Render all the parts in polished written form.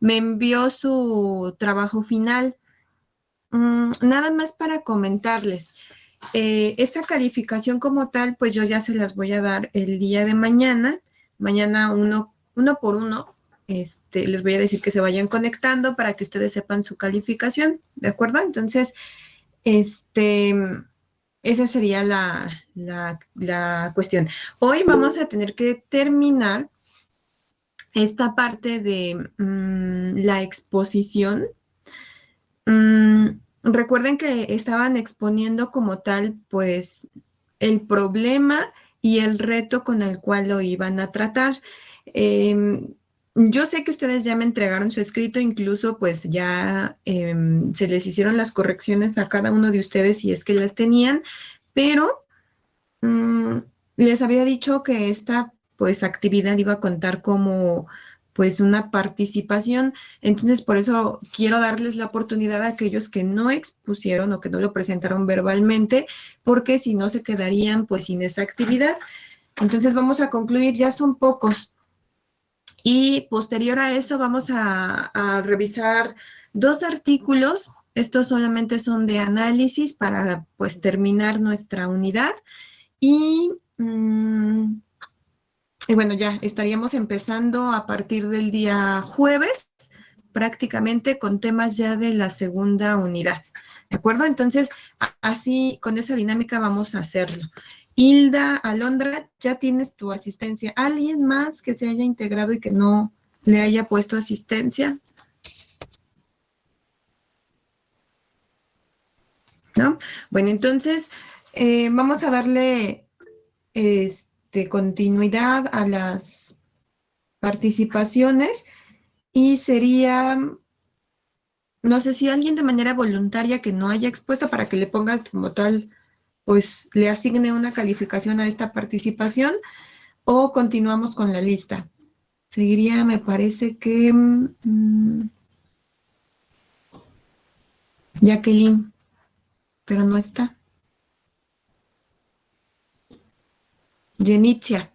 me envió su trabajo final. Nada más para comentarles. Esta calificación como tal, pues yo ya se las voy a dar el día de mañana. Mañana uno por uno. Les voy a decir que se vayan conectando para que ustedes sepan su calificación, ¿de acuerdo? Entonces, este, esa sería la cuestión. Hoy vamos a tener que terminar esta parte de la exposición. Recuerden que estaban exponiendo como tal, pues, el problema y el reto con el cual lo iban a tratar. Yo sé que ustedes ya me entregaron su escrito, incluso pues ya se les hicieron las correcciones a cada uno de ustedes si es que las tenían, pero Mm, les había dicho que esta pues actividad iba a contar como pues una participación, entonces por eso quiero darles la oportunidad a aquellos que no expusieron o que no lo presentaron verbalmente, porque si no se quedarían pues sin esa actividad. Entonces vamos a concluir, ya son pocos. Y posterior a eso vamos a revisar dos artículos. Estos solamente son de análisis para pues terminar nuestra unidad. Y, y bueno, ya estaríamos empezando a partir del día jueves, prácticamente con temas ya de la segunda unidad. ¿De acuerdo? Entonces, así, con esa dinámica vamos a hacerlo. Hilda, Alondra, ya tienes tu asistencia. ¿Alguien más que se haya integrado y que no le haya puesto asistencia? ¿No? Bueno, entonces, vamos a darle continuidad a las participaciones y sería, no sé si alguien de manera voluntaria que no haya expuesto para que le ponga como tal, pues le asigne una calificación a esta participación o continuamos con la lista. Seguiría, me parece que Jacqueline, pero no está. Jenitzia.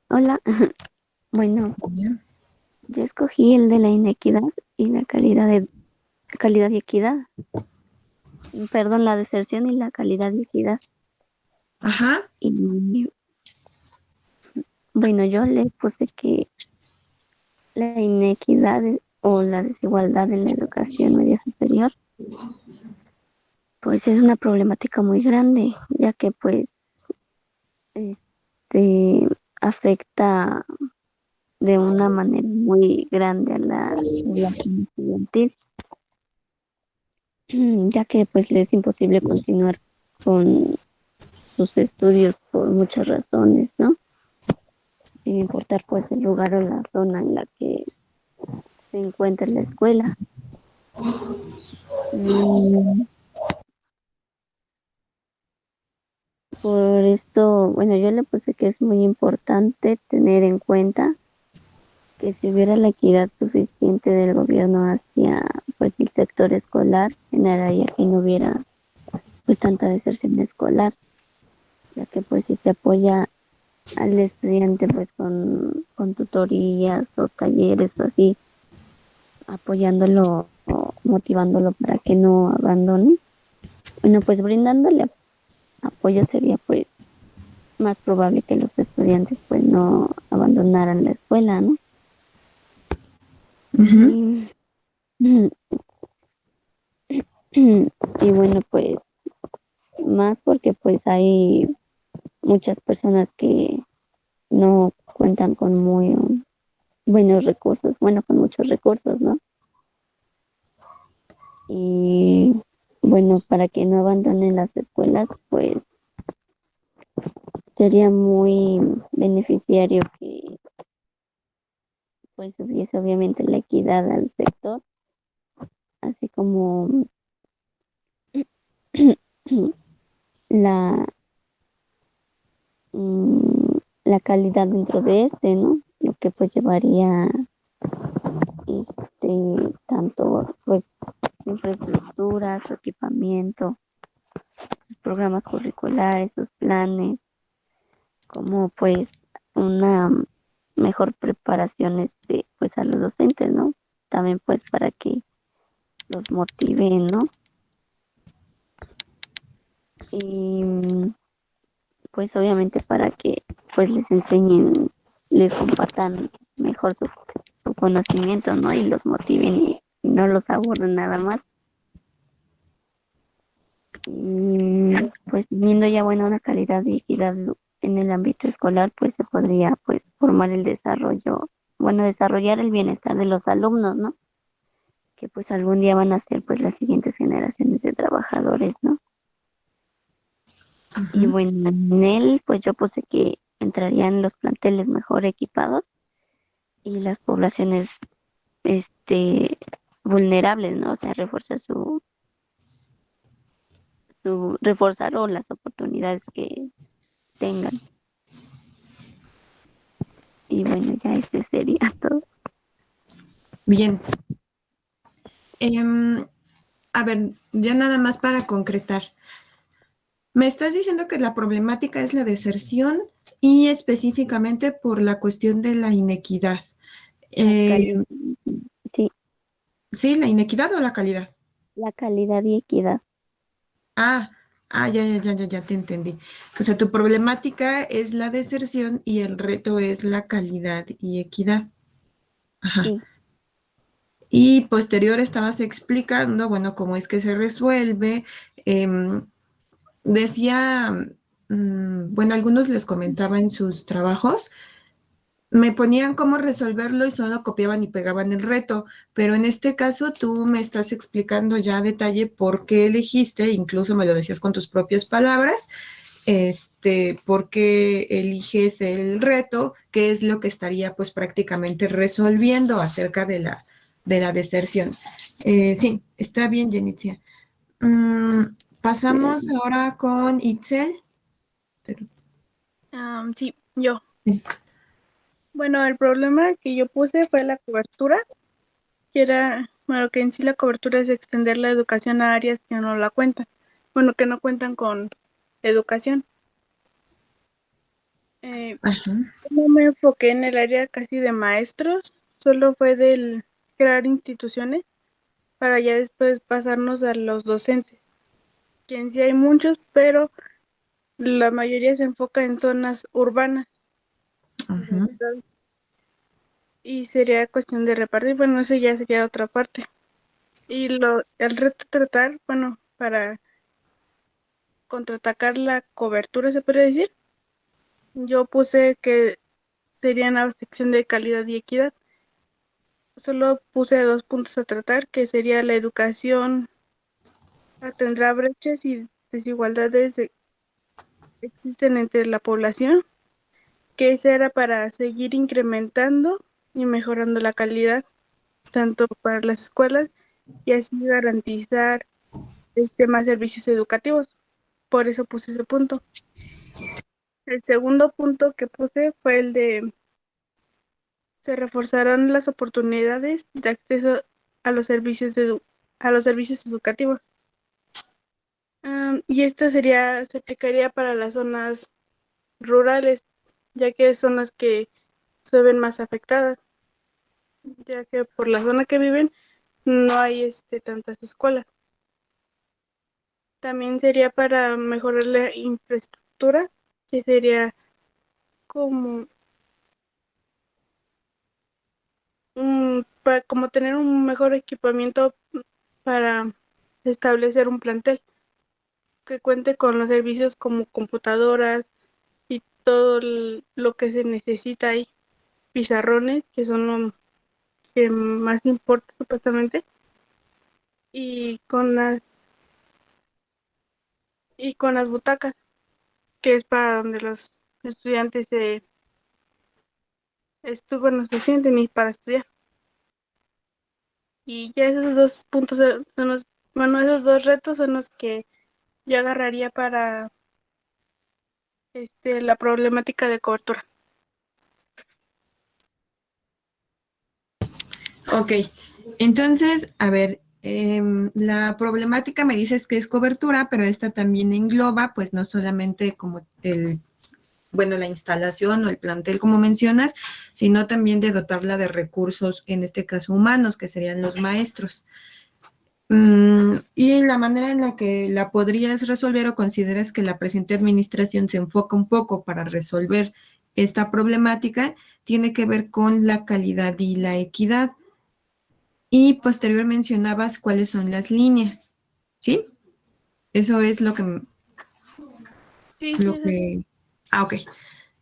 Hola, bueno, Bien. yo escogí el de la inequidad y la calidad y equidad. Perdón, la deserción y la calidad y equidad. Ajá. Y bueno, yo le puse que la inequidad o la desigualdad en la educación media superior, pues es una problemática muy grande, ya que pues este afecta de una manera muy grande a la población estudiantil, ya que pues le es imposible continuar con sus estudios por muchas razones, ¿no? Sin importar pues el lugar o la zona en la que se encuentra la escuela. Mm, por esto, bueno, yo le puse que es muy importante tener en cuenta que si hubiera la equidad suficiente del gobierno hacia pues el sector escolar, generaría que no hubiera pues tanta deserción escolar, ya que pues si se apoya al estudiante pues con tutorías o talleres o así, apoyándolo o motivándolo para que no abandone. Bueno, pues brindándole apoyo sería pues más probable que los estudiantes pues no abandonaran la escuela, ¿no? Ujú. Y, y bueno, pues más porque pues hay muchas personas que no cuentan con muy buenos recursos, bueno, con muchos recursos, ¿no? Y bueno, para que no abandonen las escuelas, pues sería muy beneficiario que pues hubiese obviamente la equidad al sector, así como la, la calidad dentro de este, ¿no? Lo que pues llevaría tanto pues infraestructura, su equipamiento, sus programas curriculares, sus planes, como pues una mejor preparación pues a los docentes, ¿no? También pues para que los motiven, ¿no? Y pues obviamente para que pues les enseñen, les compartan mejor su conocimiento, ¿no? Y los motiven y no los aburren nada más. Y pues viendo ya, bueno, una calidad y equidad en el ámbito escolar, pues se podría pues formar el desarrollo, bueno, desarrollar el bienestar de los alumnos, ¿no? Que pues algún día van a ser pues las siguientes generaciones de trabajadores, ¿no? Y Ujú. bueno, en él pues yo puse que entrarían los planteles mejor equipados y las poblaciones este vulnerables, ¿no? O sea, reforzar o las oportunidades que tengan. Y bueno, ya sería todo. Bien. Em, a ver, ya nada más para concretar. Me estás diciendo que la problemática es la deserción y específicamente por la cuestión de la inequidad. La calidad, Eh, sí, ¿Sí, la inequidad o la calidad? la calidad y equidad. Ah, ya te entendí. O sea, tu problemática es la deserción y el reto es la calidad y equidad. Ajá. Sí, Y posterior estabas explicando, bueno, cómo es que se resuelve. Em, Decía, bueno, algunos les comentaba en sus trabajos, me ponían cómo resolverlo y solo copiaban y pegaban el reto, pero en este caso tú me estás explicando ya a detalle por qué elegiste, incluso me lo decías con tus propias palabras, por qué eliges el reto, qué es lo que estaría pues prácticamente resolviendo acerca de la deserción. Sí, está bien, Jenitzia. Pasamos gracias. ahora con Itzel. Sí, yo. Bueno, el problema que yo puse fue la cobertura, que era, bueno, que en sí la cobertura es extender la educación a áreas que no la cuentan, bueno, que no cuentan con educación. Eh, Ajá. no me enfoqué en el área casi de maestros, solo fue del crear instituciones para ya después pasarnos a los docentes, que en sí hay muchos, pero la mayoría se enfoca en zonas urbanas. Ajá. Y sería cuestión de repartir, bueno, eso ya sería otra parte. Y el reto tratar, bueno, para contraatacar la cobertura, se puede decir, yo puse que sería una sección de calidad y equidad. Solo puse dos puntos a tratar, que sería la educación tendrá brechas y desigualdades existen entre la población, que esa era para seguir incrementando y mejorando la calidad, tanto para las escuelas y así garantizar más servicios educativos. Por eso puse ese punto. El segundo punto que puse fue el de se reforzarán las oportunidades de acceso a los a los servicios educativos. Y esto se aplicaría para las zonas rurales, ya que son las que se ven más afectadas, ya que por la zona que viven no hay tantas escuelas. También sería para mejorar la infraestructura, que sería como como tener un mejor equipamiento para establecer un plantel que cuente con los servicios como computadoras y todo lo que se necesita ahí, pizarrones, que son lo que más importa supuestamente, y y con las butacas, que es para donde los estudiantes bueno, se sienten y para estudiar. Y ya esos dos puntos son los, bueno, esos dos retos son los que yo agarraría para la problemática de cobertura. Ok, entonces, a ver, la problemática me dices que es cobertura, pero esta también engloba, pues no solamente como bueno, la instalación o el plantel, como mencionas, sino también de dotarla de recursos, en este caso humanos, que serían los maestros. Y la manera en la que la podrías resolver o consideras que la presente administración se enfoca un poco para resolver esta problemática, tiene que ver con la calidad y la equidad. Y posterior mencionabas cuáles son las líneas, ¿sí? Eso es Sí, sí, lo eso sí. que, ok.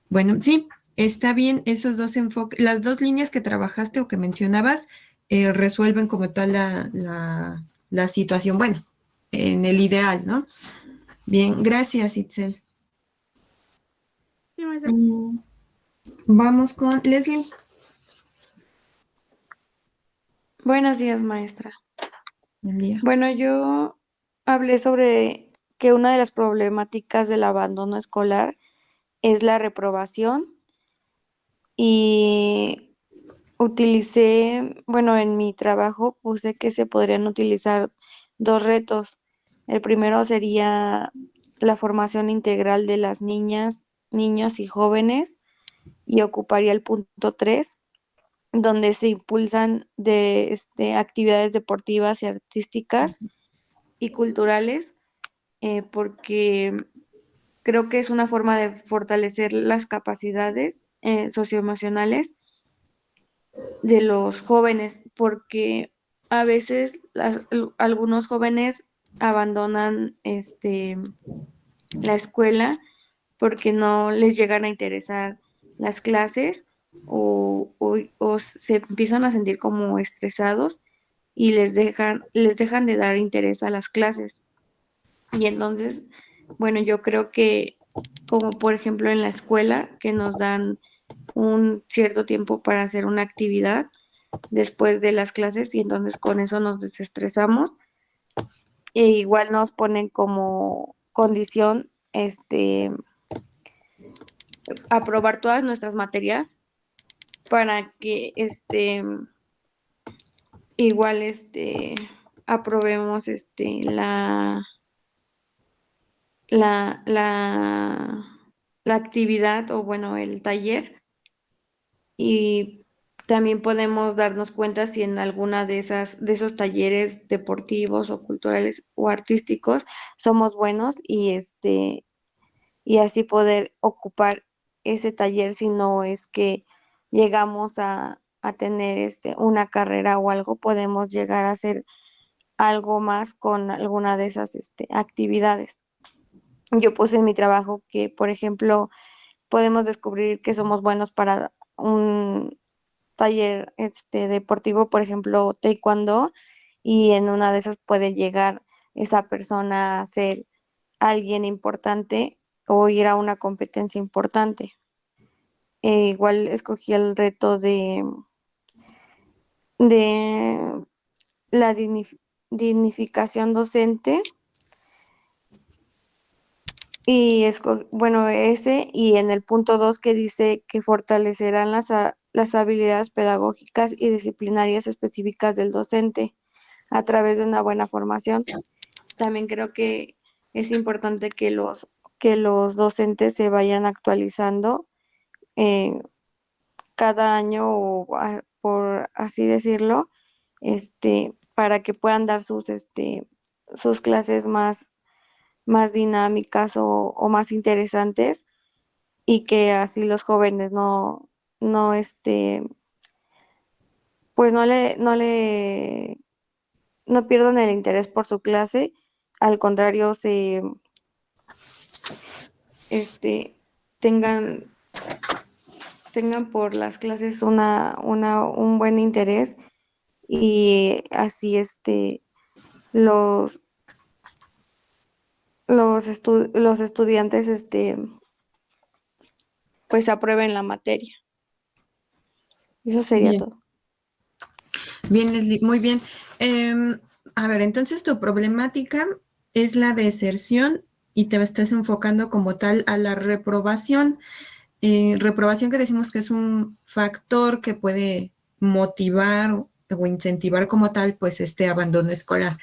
Bueno, sí, está bien, esos dos enfoques, las dos líneas que trabajaste o que mencionabas, resuelven como tal la situación, bueno, en el ideal, ¿no? Bien, gracias, Itzel. Sí, maestra. Mm, Vamos con Leslie. Buenos días, maestra. Buen día. Bueno, yo hablé sobre que una de las problemáticas del abandono escolar es la reprobación y utilicé, bueno, en mi trabajo puse que se podrían utilizar dos retos. El primero sería la formación integral de las niñas, niños y jóvenes y ocuparía el punto 3 donde se impulsan de actividades deportivas y artísticas y culturales, porque creo que es una forma de fortalecer las capacidades socioemocionales de los jóvenes, porque a veces algunos jóvenes abandonan la escuela porque no les llegan a interesar las clases o se empiezan a sentir como estresados y les dejan de dar interés a las clases. Y entonces, bueno, yo creo que como por ejemplo en la escuela, que nos dan un cierto tiempo para hacer una actividad después de las clases y entonces con eso nos desestresamos e igual nos ponen como condición aprobar todas nuestras materias para que igual aprobemos la, la, la actividad o bueno, el taller y también podemos darnos cuenta si en alguna de esos talleres deportivos o culturales o artísticos somos buenos y así poder ocupar ese taller si no es que llegamos a tener una carrera o algo, podemos llegar a hacer algo más con alguna de esas actividades. Yo puse en mi trabajo que, por ejemplo, podemos descubrir que somos buenos para un taller deportivo, por ejemplo, taekwondo, y en una de esas puede llegar esa persona a ser alguien importante o ir a una competencia importante. Igual escogí el reto de la dignificación docente y bueno, ese y en el punto 2 que dice que fortalecerán las habilidades pedagógicas y disciplinarias específicas del docente a través de una buena formación. También creo que es importante que los docentes se vayan actualizando eh, cada año o por así decirlo, para que puedan dar sus clases más dinámicas o más interesantes y que así los jóvenes no, pues no pierdan el interés por su clase, al contrario, este, tengan, tengan por las clases un buen interés y así los, los estudiantes pues aprueben la materia. Eso sería Bien, todo. bien, Leslie, muy bien. A ver, entonces tu problemática es la deserción y te estás enfocando como tal a la reprobación. Reprobación que decimos que es un factor que puede motivar o incentivar como tal, pues este abandono escolar.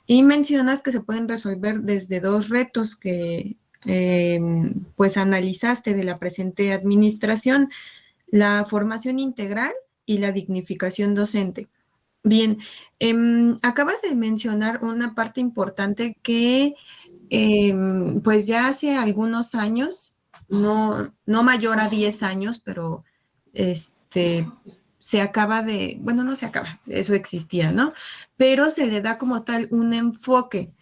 Y mencionas que se pueden resolver desde dos retos que pues analizaste de la presente administración, la formación integral y la dignificación docente. Bien, acabas de mencionar una parte importante que pues ya hace algunos años, no mayor a 10 años, pero se acaba de, bueno, no se acaba, eso existía, ¿no? Pero se le da como tal un enfoque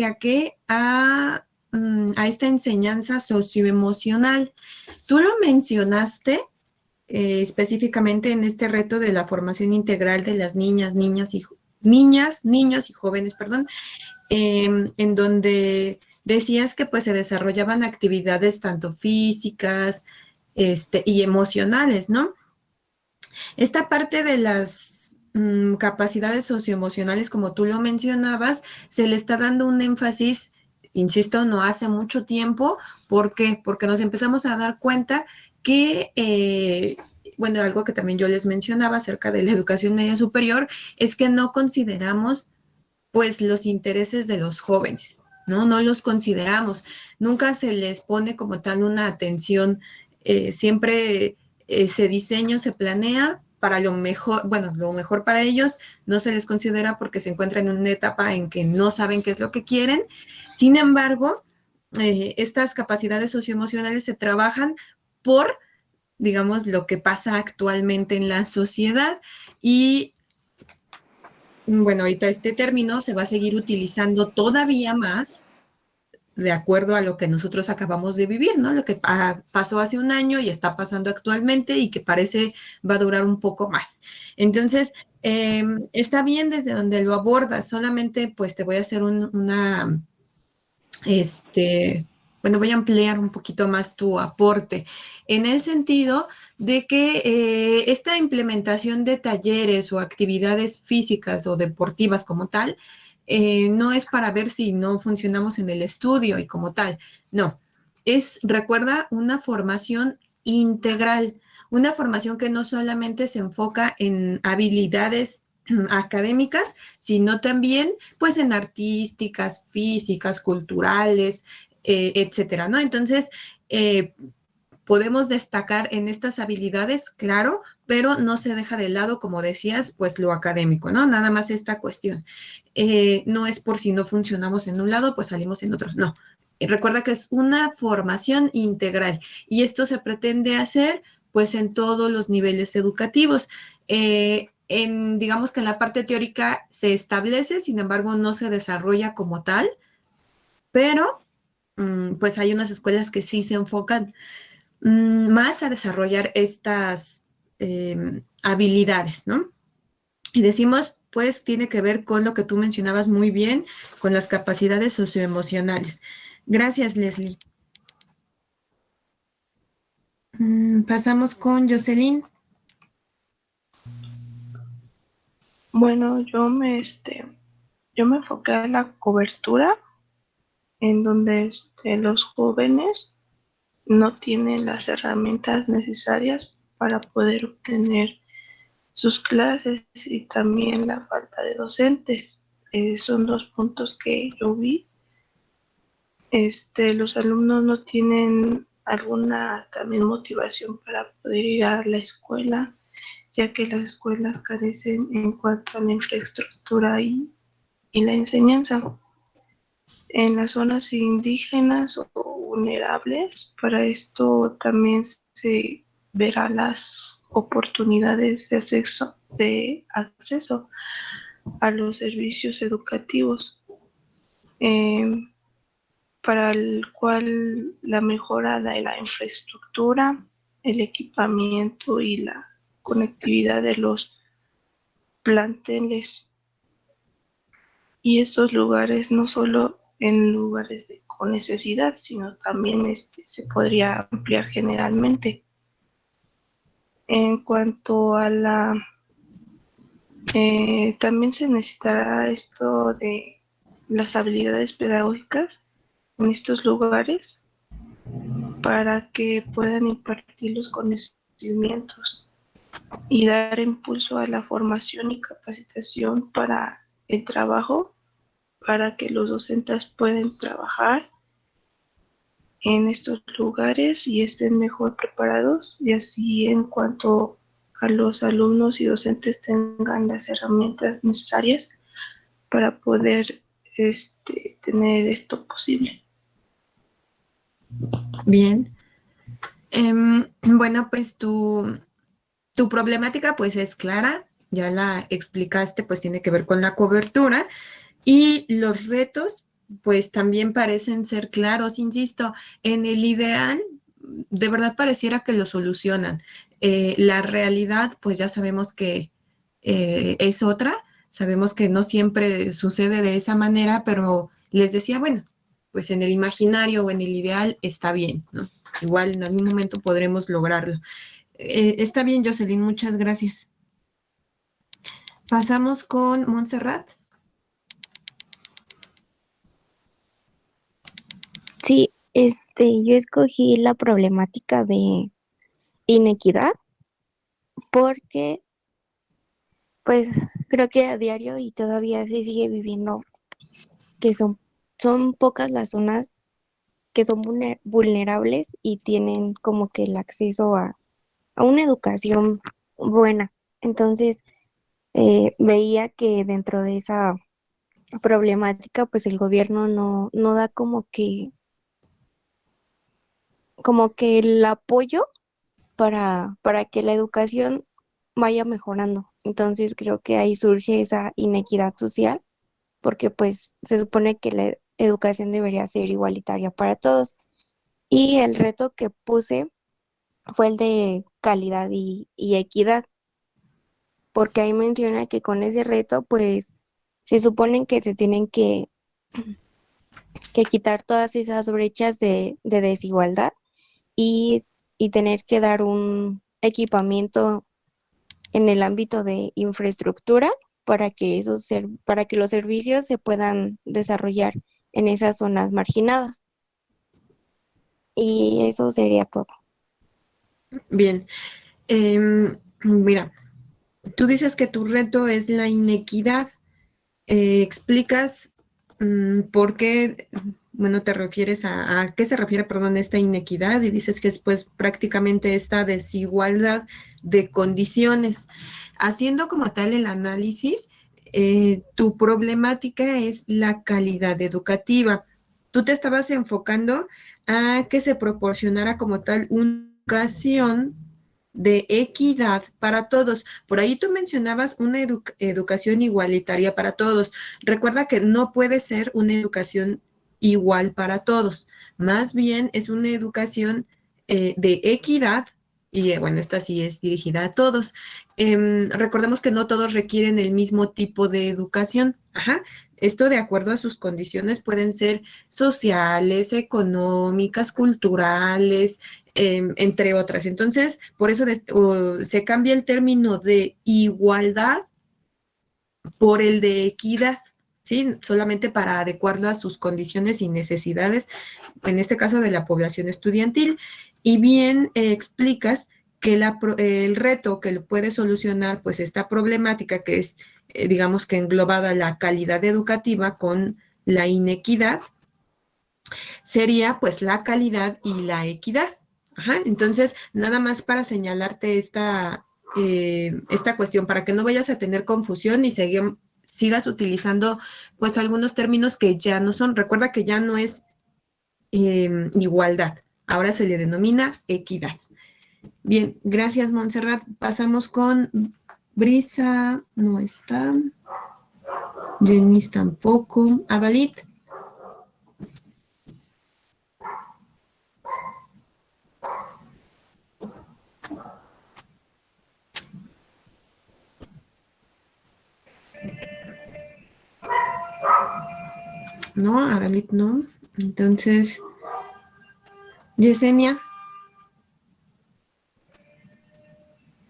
a qué, a esta enseñanza socioemocional. Tú lo mencionaste específicamente en este reto de la formación integral de las niñas, niños y jóvenes, perdón, en donde decías que pues se desarrollaban actividades tanto físicas, y emocionales, ¿no? Esta parte de las capacidades socioemocionales, como tú lo mencionabas, se le está dando un énfasis, insisto, no hace mucho tiempo. ¿Por qué? Porque nos empezamos a dar cuenta que, bueno, algo que también yo les mencionaba acerca de la educación media superior, es que no consideramos pues los intereses de los jóvenes, ¿no? No los consideramos. Nunca se les pone como tal una atención. Siempre ese diseño se planea para lo mejor, bueno, lo mejor para ellos. No se les considera porque se encuentran en una etapa en que no saben qué es lo que quieren. Sin embargo, estas capacidades socioemocionales se trabajan por, digamos, lo que pasa actualmente en la sociedad. Y bueno, ahorita este término se va a seguir utilizando todavía más de acuerdo a lo que nosotros acabamos de vivir, ¿no? Lo que pasó hace un año y está pasando actualmente y que parece va a durar un poco más. Entonces, está bien desde donde lo abordas, solamente pues te voy a hacer bueno, voy a ampliar un poquito más tu aporte en el sentido de que esta implementación de talleres o actividades físicas o deportivas como tal, no es para ver si no funcionamos en el estudio y como tal, no, recuerda, una formación integral, una formación que no solamente se enfoca en habilidades académicas, sino también pues en artísticas, físicas, culturales, etcétera, ¿no? Entonces, podemos destacar en estas habilidades, claro, pero no se deja de lado, como decías, pues lo académico, ¿no? Nada más esta cuestión. No es por si no funcionamos en un lado, pues salimos en otro, no. Recuerda que es una formación integral y esto se pretende hacer pues en todos los niveles educativos. Digamos que en la parte teórica se establece, sin embargo no se desarrolla como tal, pero pues hay unas escuelas que sí se enfocan más a desarrollar estas habilidades, ¿no? Y decimos, pues tiene que ver con lo que tú mencionabas muy bien, con las capacidades socioemocionales. Gracias, Leslie. Pasamos con Jocelyn. Bueno, yo me enfoqué en la cobertura, en donde los jóvenes no tienen las herramientas necesarias para poder obtener sus clases y también la falta de docentes. Son dos puntos que yo vi. Los alumnos no tienen alguna también motivación para poder ir a la escuela, ya que las escuelas carecen en cuanto a la infraestructura y la enseñanza. En las zonas indígenas o vulnerables, para esto también se verá las oportunidades de acceso a los servicios educativos, eh, para el cual la mejora de la infraestructura, el equipamiento y la conectividad de los planteles. Y estos lugares no solo en lugares con necesidad, sino también se podría ampliar generalmente. En cuanto a también se necesitará esto de las habilidades pedagógicas en estos lugares para que puedan impartir los conocimientos y dar impulso a la formación y capacitación para el trabajo, para que los docentes puedan trabajar en estos lugares y estén mejor preparados, y así en cuanto a los alumnos y docentes tengan las herramientas necesarias para poder tener esto posible. Bien. Bueno, pues tu problemática pues es clara, ya la explicaste, pues tiene que ver con la cobertura y los retos pues también parecen ser claros, insisto, en el ideal de verdad pareciera que lo solucionan. La realidad pues ya sabemos que es otra, sabemos que no siempre sucede de esa manera, pero les decía, bueno, pues en el imaginario o en el ideal está bien, ¿no? Igual en algún momento podremos lograrlo. Está bien, Jocelyn, muchas gracias. Pasamos con Montserrat. Sí, yo escogí la problemática de inequidad porque, pues, creo que a diario y todavía se sigue viviendo que son pocas las zonas que son vulnerables y tienen como que el acceso a una educación buena. Entonces, veía que dentro de esa problemática, pues el gobierno no da como que el apoyo para que la educación vaya mejorando. Entonces creo que ahí surge esa inequidad social, porque pues se supone que la educación debería ser igualitaria para todos. Y el reto que puse fue el de calidad y equidad, porque ahí menciona que con ese reto pues se suponen que se tienen que quitar todas esas brechas de desigualdad y, y tener que dar un equipamiento en el ámbito de infraestructura para que los servicios se puedan desarrollar en esas zonas marginadas. Y eso sería todo. Bien. Mira, tú dices que tu reto es la inequidad. ¿Explicas por qué, bueno, te refieres a qué se refiere, perdón, esta inequidad? Y dices que es pues prácticamente esta desigualdad de condiciones. Haciendo como tal el análisis, tu problemática es la calidad educativa. Tú te estabas enfocando a que se proporcionara como tal una educación de equidad para todos. Por ahí tú mencionabas una educación igualitaria para todos. Recuerda que no puede ser una educación igual para todos. Más bien es una educación de equidad y bueno, esta sí es dirigida a todos. Recordemos que no todos requieren el mismo tipo de educación. Ajá. Esto de acuerdo a sus condiciones pueden ser sociales, económicas, culturales, entre otras. Entonces, por eso se cambia el término de igualdad por el de equidad, ¿sí? Solamente para adecuarlo a sus condiciones y necesidades, en este caso de la población estudiantil. Y bien explicas que el reto que puede solucionar pues esta problemática que es, digamos que englobada la calidad educativa con la inequidad, sería pues la calidad y la equidad. Ajá, entonces, nada más para señalarte esta cuestión, para que no vayas a tener confusión y sigas utilizando pues algunos términos que ya no son. Recuerda que ya no es igualdad, ahora se le denomina equidad. Bien, gracias Montserrat. Pasamos con Brisa, no está. Denis tampoco. Adalit. No, Adalit no. Entonces, Yesenia.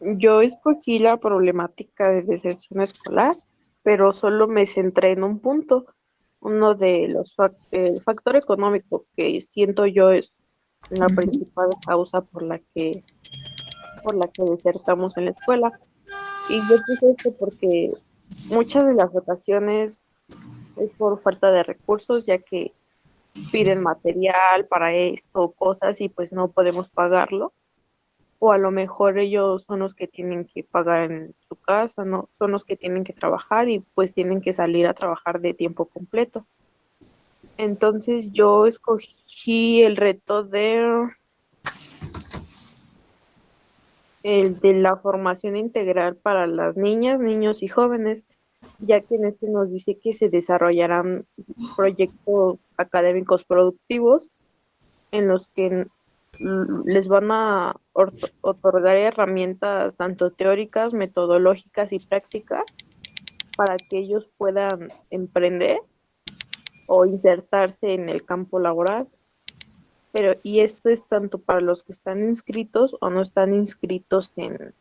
Yo escogí la problemática de deserción escolar, pero solo me centré en un punto, uno de los el factor económico que siento yo es la principal causa por la que desertamos en la escuela. Y yo puse esto porque muchas de las ocasiones es por falta de recursos, ya que piden material para esto, cosas y pues no podemos pagarlo. O a lo mejor ellos son los que tienen que pagar en su casa, no, son los que tienen que trabajar y pues tienen que salir a trabajar de tiempo completo. Entonces yo escogí el reto el de la formación integral para las niñas, niños y jóvenes, ya que en este nos dice que se desarrollarán proyectos académicos productivos en los que les van a otorgar herramientas tanto teóricas, metodológicas y prácticas para que ellos puedan emprender o insertarse en el campo laboral. Y esto es tanto para los que están inscritos o no están inscritos en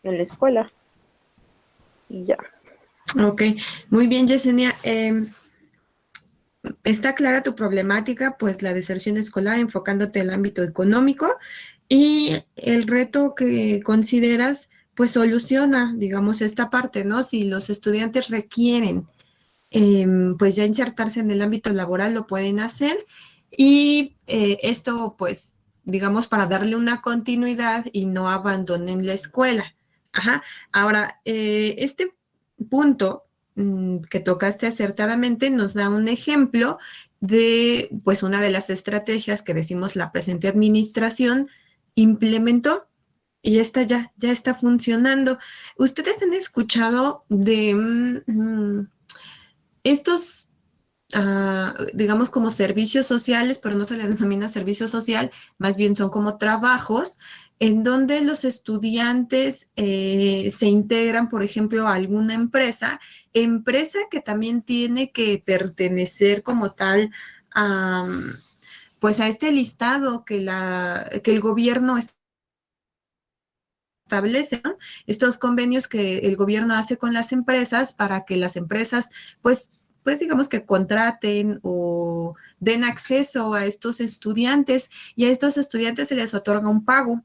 la escuela. Y ya. Ok, muy bien, Yesenia. Está clara tu problemática, pues la deserción escolar, enfocándote en el ámbito económico y el reto que consideras, pues soluciona, digamos, esta parte, ¿no? Si los estudiantes requieren, pues ya insertarse en el ámbito laboral, lo pueden hacer y esto, pues, digamos, para darle una continuidad y no abandonen la escuela. Ajá. Ahora, este punto que tocaste acertadamente nos da un ejemplo de, pues, una de las estrategias que decimos la presente administración implementó y esta ya está funcionando. ¿Ustedes han escuchado de estos, digamos, como servicios sociales, pero no se les denomina servicio social, más bien son como trabajos en donde los estudiantes se integran, por ejemplo, a alguna empresa que también tiene que pertenecer como tal a, pues a este listado que el gobierno establece, ¿no? Estos convenios que el gobierno hace con las empresas para que las empresas, pues digamos que contraten o den acceso a estos estudiantes y a estos estudiantes se les otorga un pago.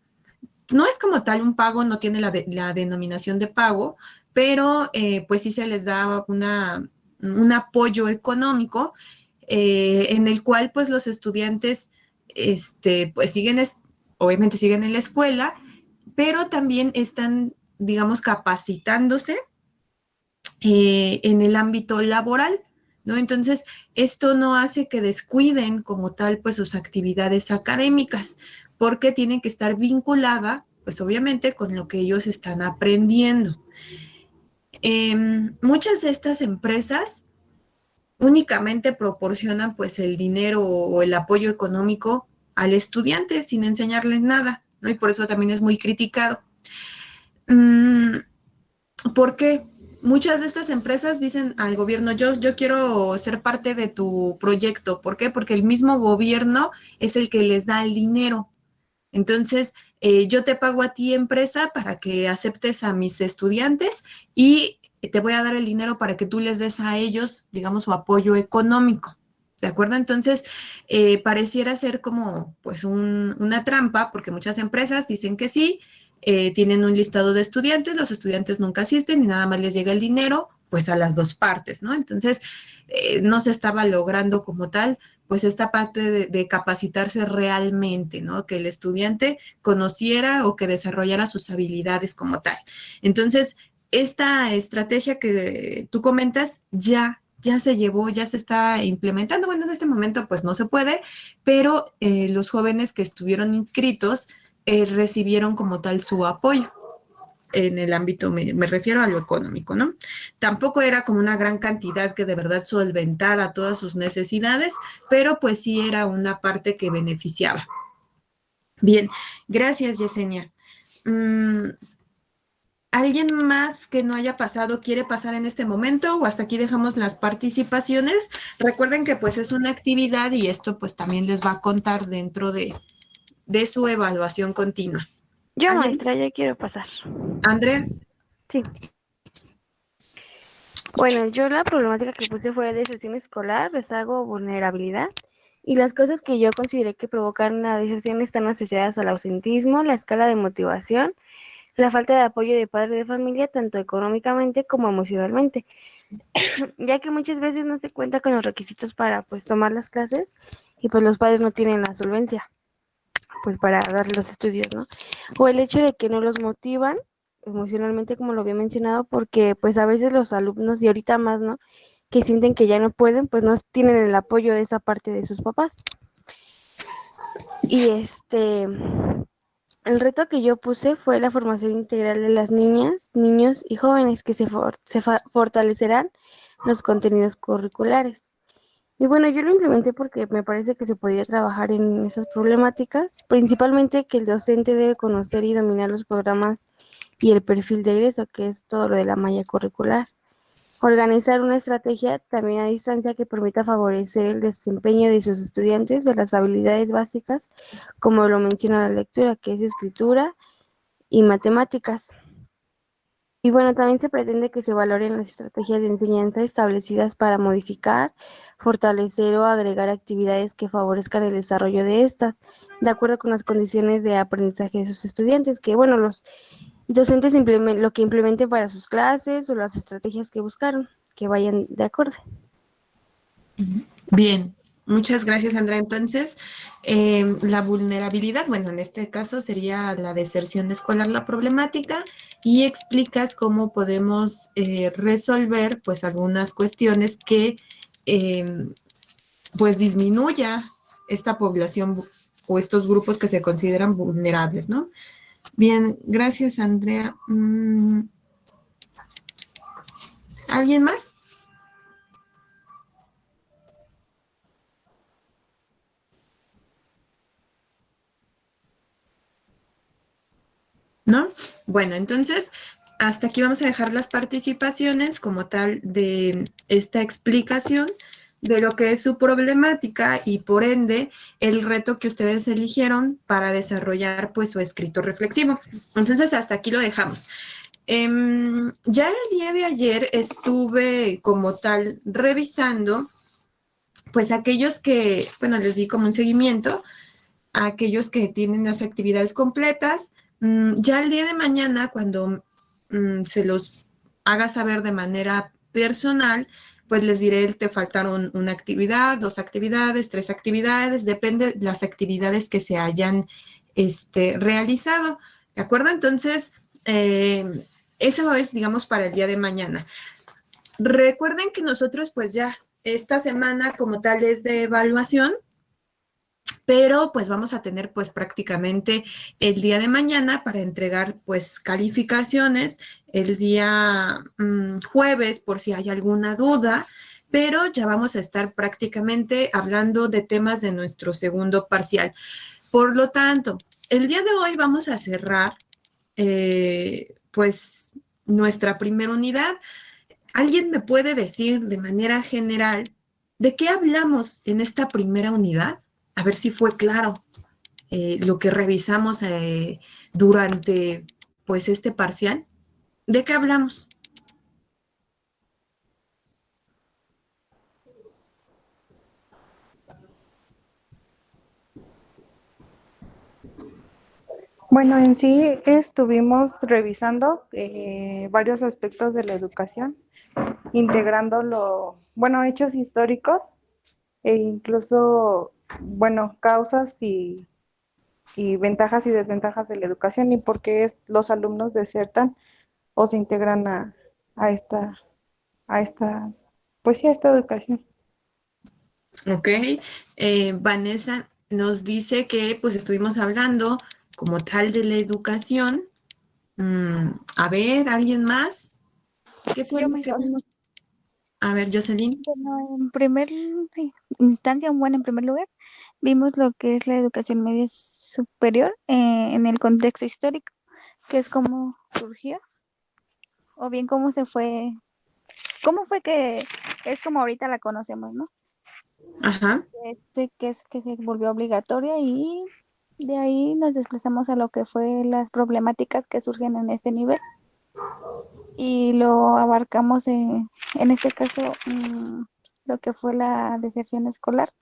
No es como tal un pago, no tiene la denominación de pago, pero pues sí se les da un apoyo económico en el cual pues los estudiantes pues obviamente siguen en la escuela, pero también están, digamos, capacitándose en el ámbito laboral, ¿no? Entonces, esto no hace que descuiden como tal, pues, sus actividades académicas, porque tienen que estar vinculada, pues, obviamente, con lo que ellos están aprendiendo. Muchas de estas empresas únicamente proporcionan, pues, el dinero o el apoyo económico al estudiante sin enseñarles nada, ¿no? Y por eso también es muy criticado. Porque muchas de estas empresas dicen al gobierno, yo quiero ser parte de tu proyecto. ¿Por qué? Porque el mismo gobierno es el que les da el dinero. Entonces, yo te pago a ti, empresa, para que aceptes a mis estudiantes y te voy a dar el dinero para que tú les des a ellos, digamos, su apoyo económico. ¿De acuerdo? Entonces, pareciera ser como pues una trampa, porque muchas empresas dicen que sí, tienen un listado de estudiantes, los estudiantes nunca asisten y nada más les llega el dinero, pues a las dos partes, ¿no? Entonces, no se estaba logrando como tal, pues esta parte de capacitarse realmente, ¿no? Que el estudiante conociera o que desarrollara sus habilidades como tal. Entonces, esta estrategia que tú comentas ya se llevó, ya se está implementando. Bueno, en este momento pues no se puede, pero los jóvenes que estuvieron inscritos recibieron como tal su apoyo en el ámbito, me refiero a lo económico, ¿no? Tampoco era como una gran cantidad que de verdad solventara todas sus necesidades, pero pues sí era una parte que beneficiaba. Bien, gracias, Yesenia. ¿Alguien más que no haya pasado quiere pasar en este momento o hasta aquí dejamos las participaciones? Recuerden que pues es una actividad y esto pues también les va a contar dentro de su evaluación continua. Yo, maestra, ya quiero pasar. Andrea. Sí. Bueno, yo la problemática que puse fue deserción escolar, rezago, vulnerabilidad. Y las cosas que yo consideré que provocaron la deserción están asociadas al ausentismo, la escala de motivación, la falta de apoyo de padres de familia, tanto económicamente como emocionalmente, ya que muchas veces no se cuenta con los requisitos para pues tomar las clases y pues los padres no tienen la solvencia pues para darle los estudios, ¿no? O el hecho de que no los motivan emocionalmente, como lo había mencionado, porque pues a veces los alumnos, y ahorita más, ¿no? Que sienten que ya no pueden, pues no tienen el apoyo de esa parte de sus papás. Y el reto que yo puse fue la formación integral de las niñas, niños y jóvenes que se fortalecerán los contenidos curriculares. Y bueno, yo lo implementé porque me parece que se podría trabajar en esas problemáticas, principalmente que el docente debe conocer y dominar los programas y el perfil de egreso, que es todo lo de la malla curricular. Organizar una estrategia también a distancia que permita favorecer el desempeño de sus estudiantes de las habilidades básicas, como lo menciona la lectura, que es escritura y matemáticas. Y bueno, también se pretende que se valoren las estrategias de enseñanza establecidas para modificar, fortalecer o agregar actividades que favorezcan el desarrollo de estas, de acuerdo con las condiciones de aprendizaje de sus estudiantes, que bueno, los docentes lo que implementen para sus clases o las estrategias que buscaron, que vayan de acuerdo. Bien, muchas gracias, Andrea. Entonces, la vulnerabilidad, bueno, en este caso sería la deserción escolar, la problemática, y explicas cómo podemos resolver, pues, algunas cuestiones que, pues, disminuya esta población o estos grupos que se consideran vulnerables, ¿no? Bien, gracias, Andrea. ¿Alguien más? ¿No? Bueno, entonces, hasta aquí vamos a dejar las participaciones como tal de esta explicación de lo que es su problemática y por ende el reto que ustedes eligieron para desarrollar pues su escrito reflexivo. Entonces, hasta aquí lo dejamos. Ya el día de ayer estuve como tal revisando pues aquellos que, bueno, les di como un seguimiento a aquellos que tienen las actividades completas. Ya el día de mañana, cuando se los haga saber de manera personal, pues les diré, te faltaron una actividad, 2 actividades, 3 actividades, depende de las actividades que se hayan realizado, ¿de acuerdo? Entonces, eso es, digamos, para el día de mañana. Recuerden que nosotros, pues ya, esta semana como tal es de evaluación, pero pues vamos a tener pues prácticamente el día de mañana para entregar pues calificaciones el día jueves por si hay alguna duda, pero ya vamos a estar prácticamente hablando de temas de nuestro segundo parcial. Por lo tanto, el día de hoy vamos a cerrar pues nuestra primera unidad. ¿Alguien me puede decir de manera general de qué hablamos en esta primera unidad? A ver si fue claro lo que revisamos durante pues este parcial. ¿De qué hablamos? Bueno, en sí estuvimos revisando varios aspectos de la educación, integrándolo, bueno, hechos históricos e incluso, bueno, causas y ventajas y desventajas de la educación y por qué los alumnos desertan o se integran a esta, a esta, pues sí, a esta educación. Ok. Vanessa nos dice que pues estuvimos hablando como tal de la educación. A ver, ¿alguien más? ¿Qué fue Yo, lo que maestra. vimos? A ver, Jocelyn. Bueno, en primer instancia, bueno, en primer lugar, vimos lo que es la educación media superior en el contexto histórico, que es cómo surgió, o bien cómo fue que es como ahorita la conocemos, ¿no? Ajá. Que se volvió obligatoria y de ahí nos desplazamos a lo que fue las problemáticas que surgen en este nivel y lo abarcamos en este caso lo que fue la deserción escolar,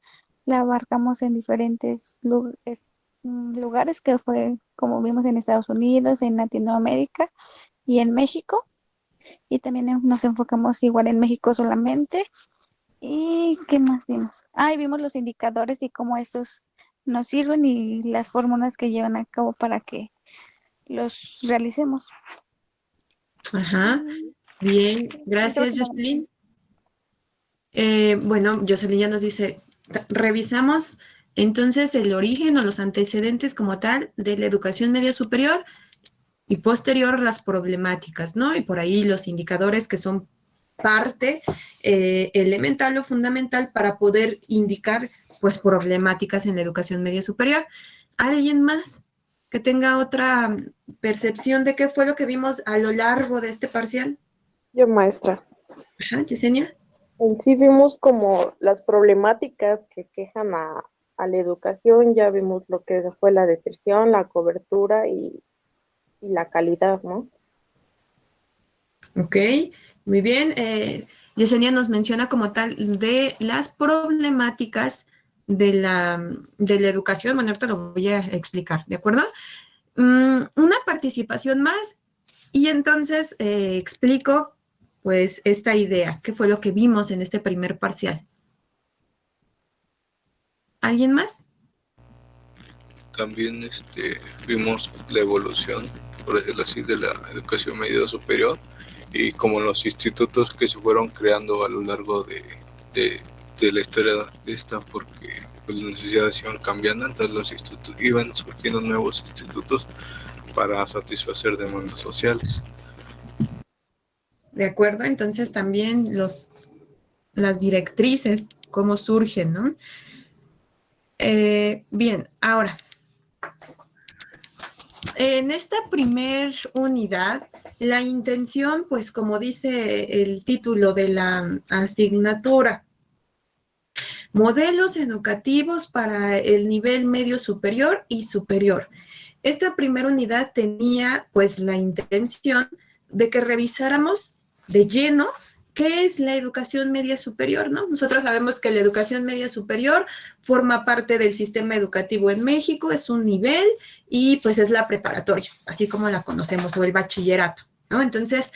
la abarcamos en diferentes lugares que fue como vimos en Estados Unidos, en Latinoamérica y en México y también nos enfocamos igual en México solamente ¿Y qué más vimos? Y vimos los indicadores y cómo estos nos sirven y las fórmulas que llevan a cabo para que los realicemos. Ajá, bien, Creo gracias, que nada más. Jocelyn. Bueno, Jocelyn ya nos dice, revisamos entonces el origen o los antecedentes como tal de la educación media superior y posterior las problemáticas, ¿no? Y por ahí los indicadores que son parte elemental o fundamental para poder indicar, pues, problemáticas en la educación media superior. ¿Alguien más que tenga otra percepción de qué fue lo que vimos a lo largo de este parcial? Yo, maestra. Ajá, Yesenia. En sí vimos como las problemáticas que quejan a la educación, ya vimos lo que fue la deserción, la cobertura y la calidad, ¿no? Ok, muy bien. Yesenia nos menciona como tal de las problemáticas de la educación. Bueno, ahorita lo voy a explicar, ¿de acuerdo? Una participación más y entonces explico pues esta idea, qué fue lo que vimos en este primer parcial. ¿Alguien más? También vimos la evolución, por decirlo así, de la educación media superior y como los institutos que se fueron creando a lo largo de la historia de esta, porque pues, las necesidades iban cambiando, entonces los institutos iban surgiendo nuevos institutos para satisfacer demandas sociales. De acuerdo, entonces también las directrices, cómo surgen, ¿no? Bien, ahora, en esta primer unidad, la intención, pues como dice el título de la asignatura, modelos educativos para el nivel medio superior y superior. Esta primera unidad tenía pues la intención de que revisáramos de lleno qué es la educación media superior, ¿no? Nosotros sabemos que la educación media superior forma parte del sistema educativo en México, es un nivel y pues es la preparatoria, así como la conocemos, o el bachillerato, ¿no? Entonces,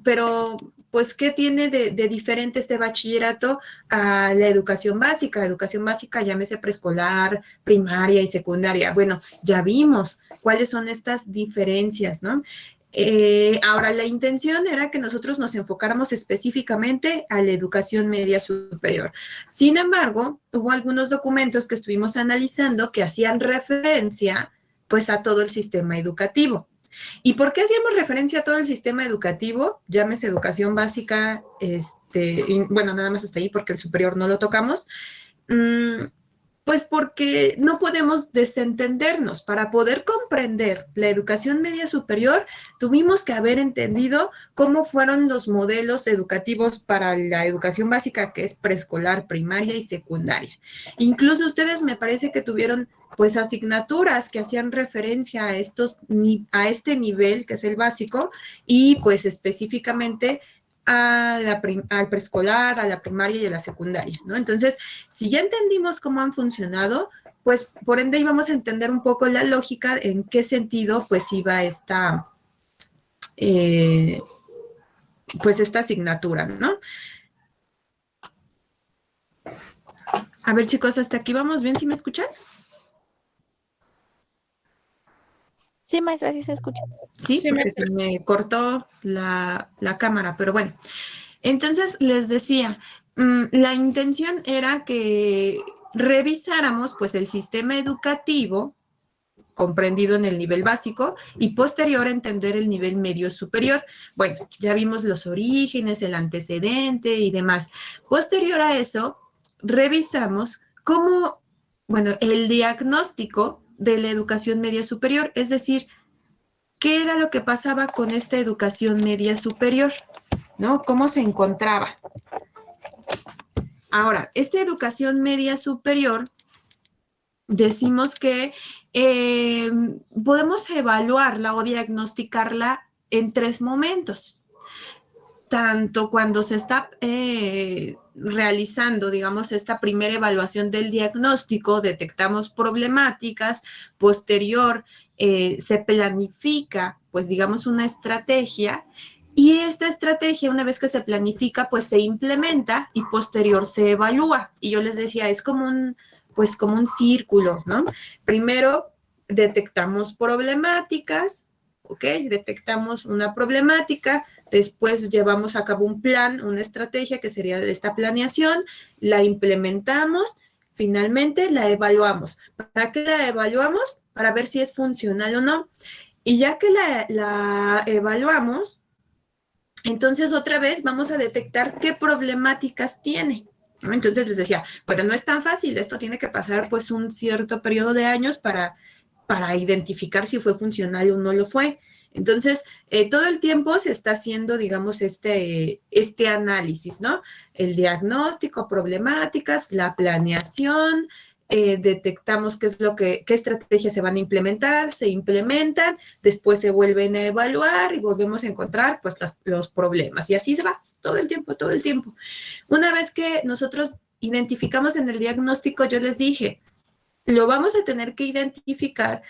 pero pues, ¿qué tiene de diferente este bachillerato a la educación básica? Educación básica, llámese preescolar, primaria y secundaria. Bueno, ya vimos cuáles son estas diferencias, ¿no? Ahora, la intención era que nosotros nos enfocáramos específicamente a la educación media superior. Sin embargo, hubo algunos documentos que estuvimos analizando que hacían referencia, pues, a todo el sistema educativo. ¿Y por qué hacíamos referencia a todo el sistema educativo? Llámese educación básica, y, bueno, nada más hasta ahí porque el superior no lo tocamos. Pues porque no podemos desentendernos. Para poder comprender la educación media superior, tuvimos que haber entendido cómo fueron los modelos educativos para la educación básica, que es preescolar, primaria y secundaria. Incluso ustedes me parece que tuvieron pues asignaturas que hacían referencia a este nivel, que es el básico, y pues específicamente al preescolar, a la primaria y a la secundaria, ¿no? Entonces, si ya entendimos cómo han funcionado, pues por ende íbamos a entender un poco la lógica en qué sentido pues iba pues esta asignatura, ¿no? A ver, chicos, hasta aquí vamos bien, ¿sí me escuchan? Sí, maestra, sí se escucha. Sí, porque se me cortó la cámara, pero bueno. Entonces, les decía, la intención era que revisáramos pues el sistema educativo comprendido en el nivel básico y posterior a entender el nivel medio superior. Bueno, ya vimos los orígenes, el antecedente y demás. Posterior a eso, revisamos cómo, bueno, el diagnóstico de la educación media superior, es decir, qué era lo que pasaba con esta educación media superior, ¿no? ¿Cómo se encontraba? Ahora, esta educación media superior, decimos que podemos evaluarla o diagnosticarla en 3 momentos. Tanto cuando se está realizando, digamos, esta primera evaluación del diagnóstico, detectamos problemáticas, posterior se planifica, pues digamos, una estrategia Y esta estrategia, una vez que se planifica, pues se implementa y posterior se evalúa. Y yo les decía, es como un círculo, ¿no? Primero detectamos problemáticas, ¿ok? Detectamos una problemática, después llevamos a cabo un plan, una estrategia que sería de esta planeación, la implementamos, finalmente la evaluamos. ¿Para qué la evaluamos? Para ver si es funcional o no. Y ya que la evaluamos, entonces otra vez vamos a detectar qué problemáticas tiene, ¿no? Entonces les decía, pero no es tan fácil, esto tiene que pasar pues un cierto periodo de años para identificar si fue funcional o no lo fue. Entonces, todo el tiempo se está haciendo, digamos, este análisis, ¿no? El diagnóstico, problemáticas, la planeación, detectamos qué estrategias se van a implementar, se implementan, después se vuelven a evaluar y volvemos a encontrar pues los problemas. Y así se va todo el tiempo, todo el tiempo. Una vez que nosotros identificamos en el diagnóstico, yo les dije, lo vamos a tener que identificar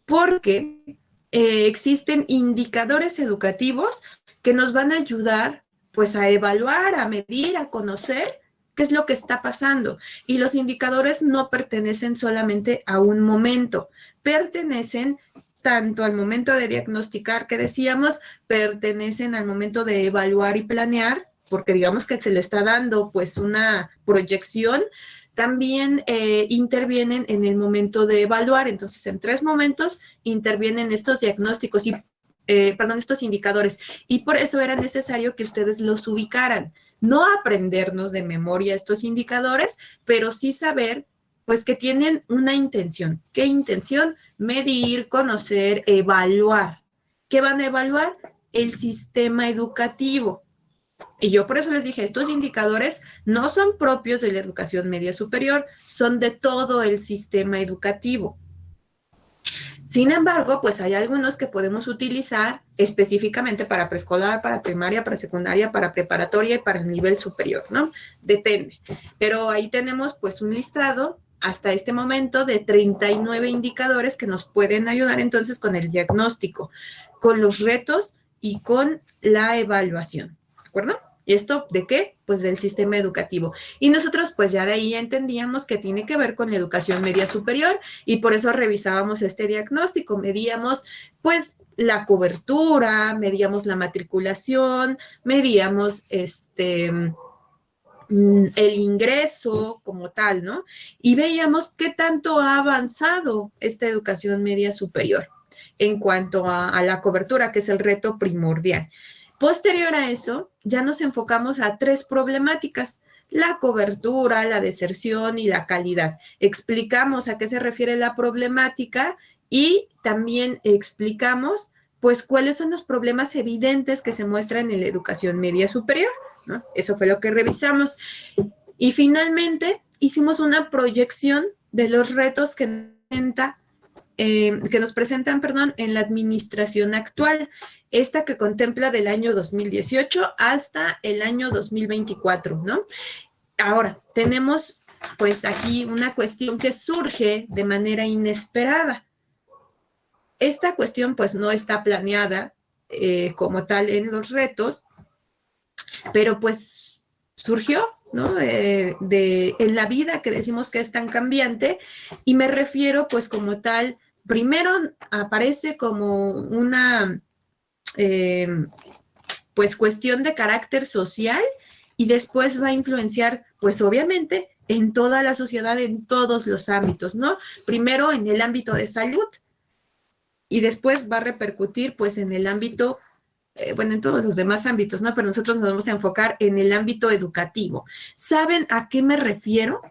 porque existen indicadores educativos que nos van a ayudar pues a evaluar, a medir, a conocer qué es lo que está pasando. Y los indicadores no pertenecen solamente a un momento, pertenecen tanto al momento de diagnosticar que decíamos, pertenecen al momento de evaluar y planear, porque digamos que se le está dando pues una proyección, también intervienen en el momento de evaluar. Entonces, en 3 momentos intervienen estos diagnósticos y, estos indicadores. Y por eso era necesario que ustedes los ubicaran. No aprendernos de memoria estos indicadores, pero sí saber, pues, que tienen una intención. ¿Qué intención? Medir, conocer, evaluar. ¿Qué van a evaluar? El sistema educativo. Y yo por eso les dije, estos indicadores no son propios de la educación media superior, son de todo el sistema educativo. Sin embargo, pues hay algunos que podemos utilizar específicamente para preescolar, para primaria, para secundaria, para preparatoria y para el nivel superior, ¿no? Depende. Pero ahí tenemos pues un listado hasta este momento de 39 indicadores que nos pueden ayudar entonces con el diagnóstico, con los retos y con la evaluación, ¿de acuerdo? ¿Y esto de qué? Pues del sistema educativo. Y nosotros pues ya de ahí entendíamos que tiene que ver con la educación media superior y por eso revisábamos este diagnóstico, medíamos pues la cobertura, medíamos la matriculación, medíamos el ingreso como tal, ¿no? Y veíamos qué tanto ha avanzado esta educación media superior en cuanto a la cobertura, que es el reto primordial. Posterior a eso, ya nos enfocamos a 3 problemáticas: la cobertura, la deserción y la calidad. Explicamos a qué se refiere la problemática y también explicamos, pues, cuáles son los problemas evidentes que se muestran en la educación media superior, ¿no? Eso fue lo que revisamos. Y finalmente, hicimos una proyección de los retos que nos presentan, en la administración actual, esta que contempla del año 2018 hasta el año 2024, ¿no? Ahora, tenemos pues aquí una cuestión que surge de manera inesperada. Esta cuestión pues no está planeada como tal en los retos, pero pues surgió, ¿no? En la vida que decimos que es tan cambiante, y me refiero pues como tal, primero aparece como una pues cuestión de carácter social y después va a influenciar pues obviamente en toda la sociedad, en todos los ámbitos, ¿no? Primero en el ámbito de salud y después va a repercutir pues en el ámbito en todos los demás ámbitos, ¿no? Pero nosotros nos vamos a enfocar en el ámbito educativo. ¿Saben a qué me refiero?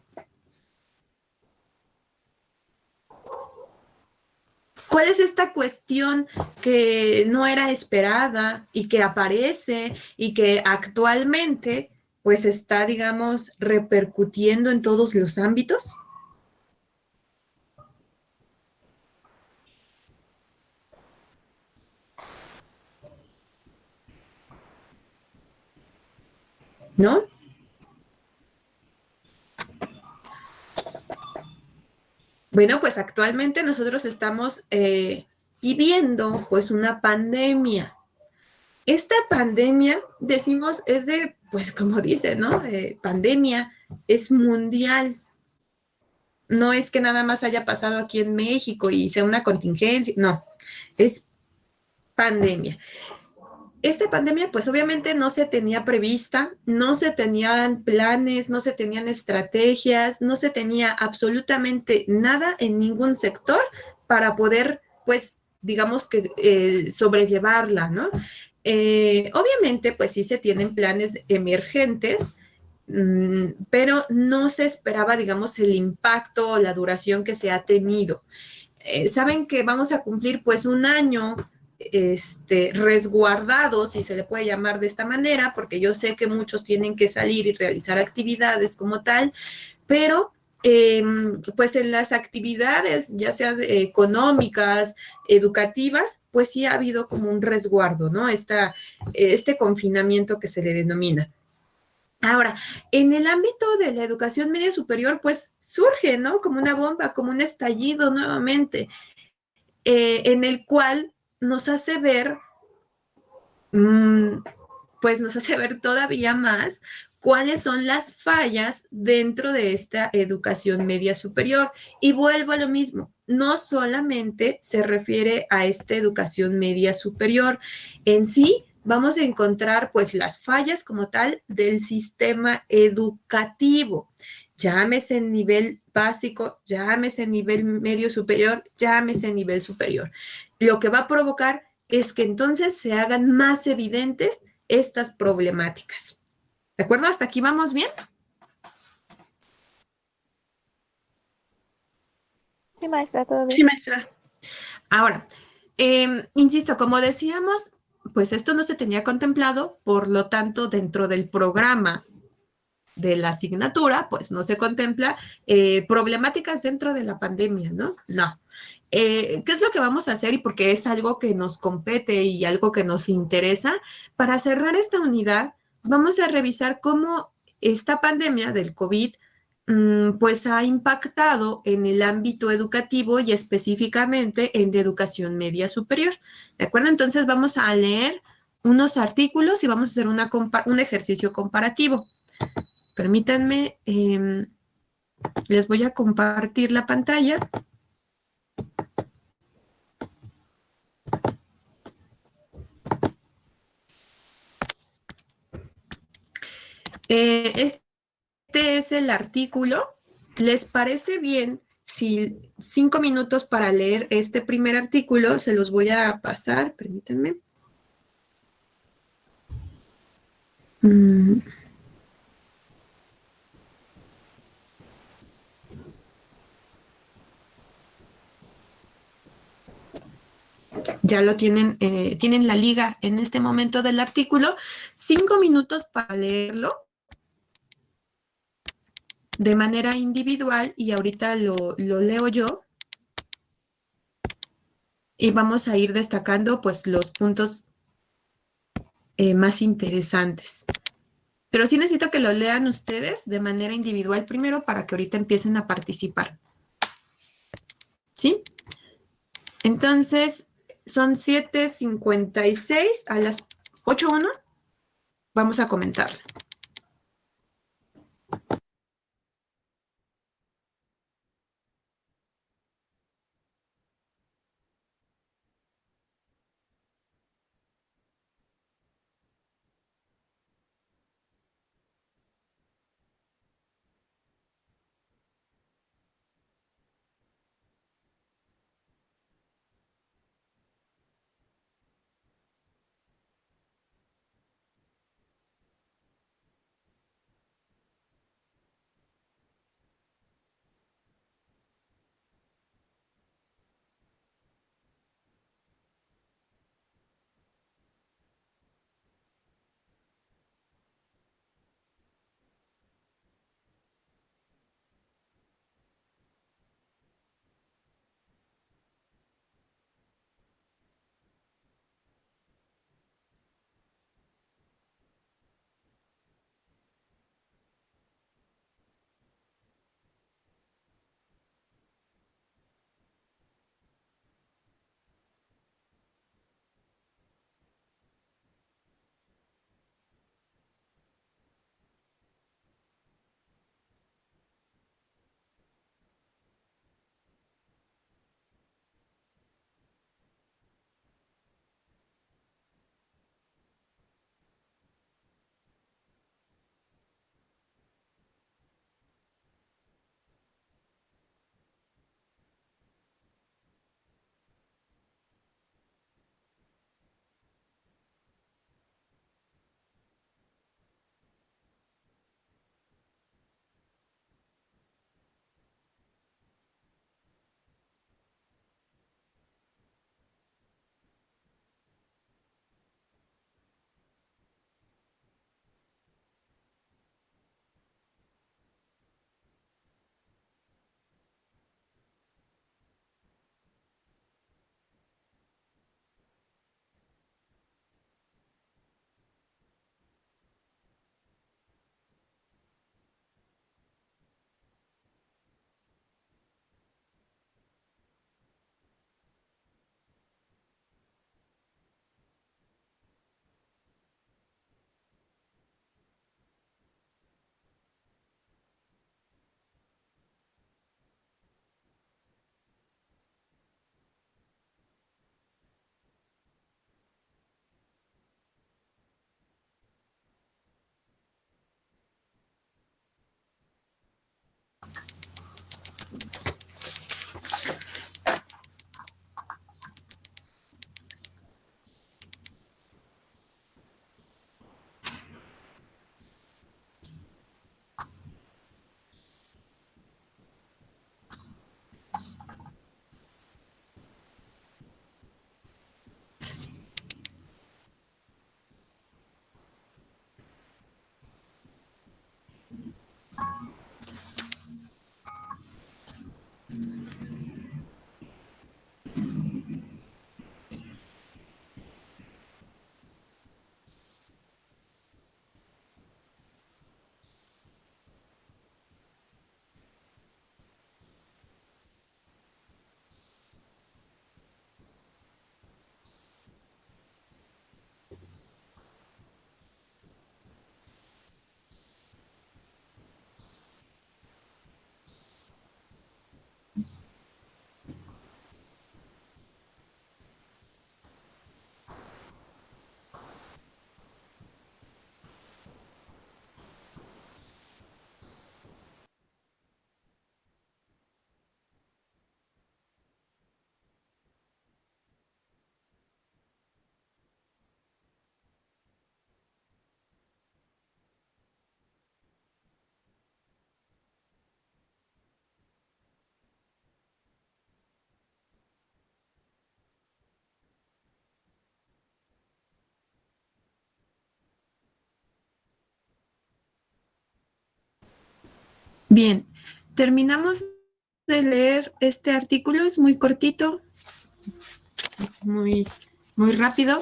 ¿Cuál es esta cuestión que no era esperada y que aparece y que actualmente pues está, digamos, repercutiendo en todos los ámbitos? ¿No? Bueno, pues actualmente nosotros estamos viviendo pues una pandemia. Esta pandemia, decimos, es de, pues como dice, ¿no? Pandemia es mundial. No es que nada más haya pasado aquí en México y sea una contingencia, no, es pandemia. Esta pandemia, pues obviamente no se tenía prevista, no se tenían planes, no se tenían estrategias, no se tenía absolutamente nada en ningún sector para poder, pues, digamos que sobrellevarla, ¿no? Obviamente, pues sí se tienen planes emergentes, pero no se esperaba, digamos, el impacto o la duración que se ha tenido. Saben que vamos a cumplir pues un año resguardados, si se le puede llamar de esta manera, porque yo sé que muchos tienen que salir y realizar actividades como tal, pero pues en las actividades, ya sean económicas, educativas, pues sí ha habido como un resguardo, ¿no? Este confinamiento que se le denomina. Ahora, en el ámbito de la educación media superior, pues surge, ¿no? Como una bomba, como un estallido nuevamente, en el cual nos hace ver, pues nos hace ver todavía más cuáles son las fallas dentro de esta educación media superior. Y vuelvo a lo mismo, no solamente se refiere a esta educación media superior, en sí vamos a encontrar pues las fallas como tal del sistema educativo. Llámese en nivel básico, llámese en nivel medio superior, llámese en nivel superior. Lo que va a provocar es que entonces se hagan más evidentes estas problemáticas. ¿De acuerdo? ¿Hasta aquí vamos bien? Sí, maestra, todo bien. Sí, maestra. Ahora, insisto, como decíamos, pues esto no se tenía contemplado, por lo tanto, dentro del programa de la asignatura, pues no se contempla problemáticas dentro de la pandemia, ¿no? No. ¿Qué es lo que vamos a hacer? Y porque es algo que nos compete y algo que nos interesa, para cerrar esta unidad, vamos a revisar cómo esta pandemia del COVID pues ha impactado en el ámbito educativo y específicamente en de educación media superior. ¿De acuerdo? Entonces vamos a leer unos artículos y vamos a hacer un ejercicio comparativo. Permítanme, les voy a compartir la pantalla. Este es el artículo. ¿Les parece bien si 5 minutos para leer este primer artículo? Se los voy a pasar, permítanme. Ya lo tienen, tienen la liga en este momento del artículo. 5 minutos para leerlo de manera individual y ahorita lo leo yo y vamos a ir destacando pues los puntos más interesantes. Pero sí necesito que lo lean ustedes de manera individual primero para que ahorita empiecen a participar. ¿Sí? Entonces, son 7:56, a las 8:01 vamos a comentarlo. Bien, terminamos de leer este artículo, es muy cortito, muy, muy rápido.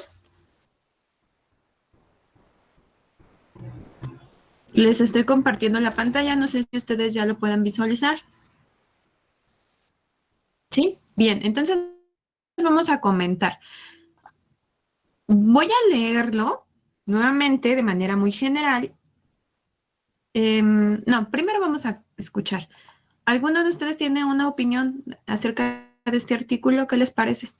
Les estoy compartiendo la pantalla, no sé si ustedes ya lo puedan visualizar. ¿Sí? Bien, entonces vamos a comentar. Voy a leerlo nuevamente de manera muy general. No, primero vamos a escuchar. ¿Alguno de ustedes tiene una opinión acerca de este artículo? ¿Qué les parece?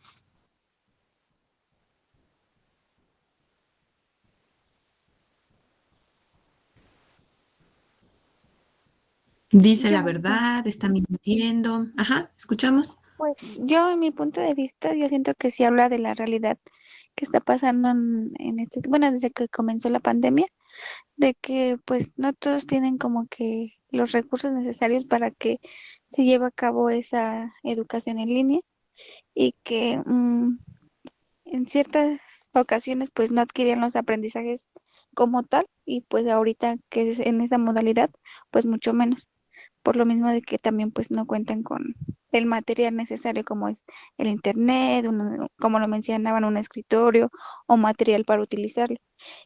Dice la Yo sí. verdad, está mintiendo. Ajá, escuchamos. Pues yo, en mi punto de vista, yo siento que sí habla de la realidad que está pasando en este, bueno, desde que comenzó la pandemia, de que pues no todos tienen como que los recursos necesarios para que se lleve a cabo esa educación en línea y que en ciertas ocasiones pues no adquirían los aprendizajes como tal y pues ahorita que es en esa modalidad pues mucho menos, por lo mismo de que también pues no cuentan con el material necesario como es el internet, como lo mencionaban, un escritorio o material para utilizarlo.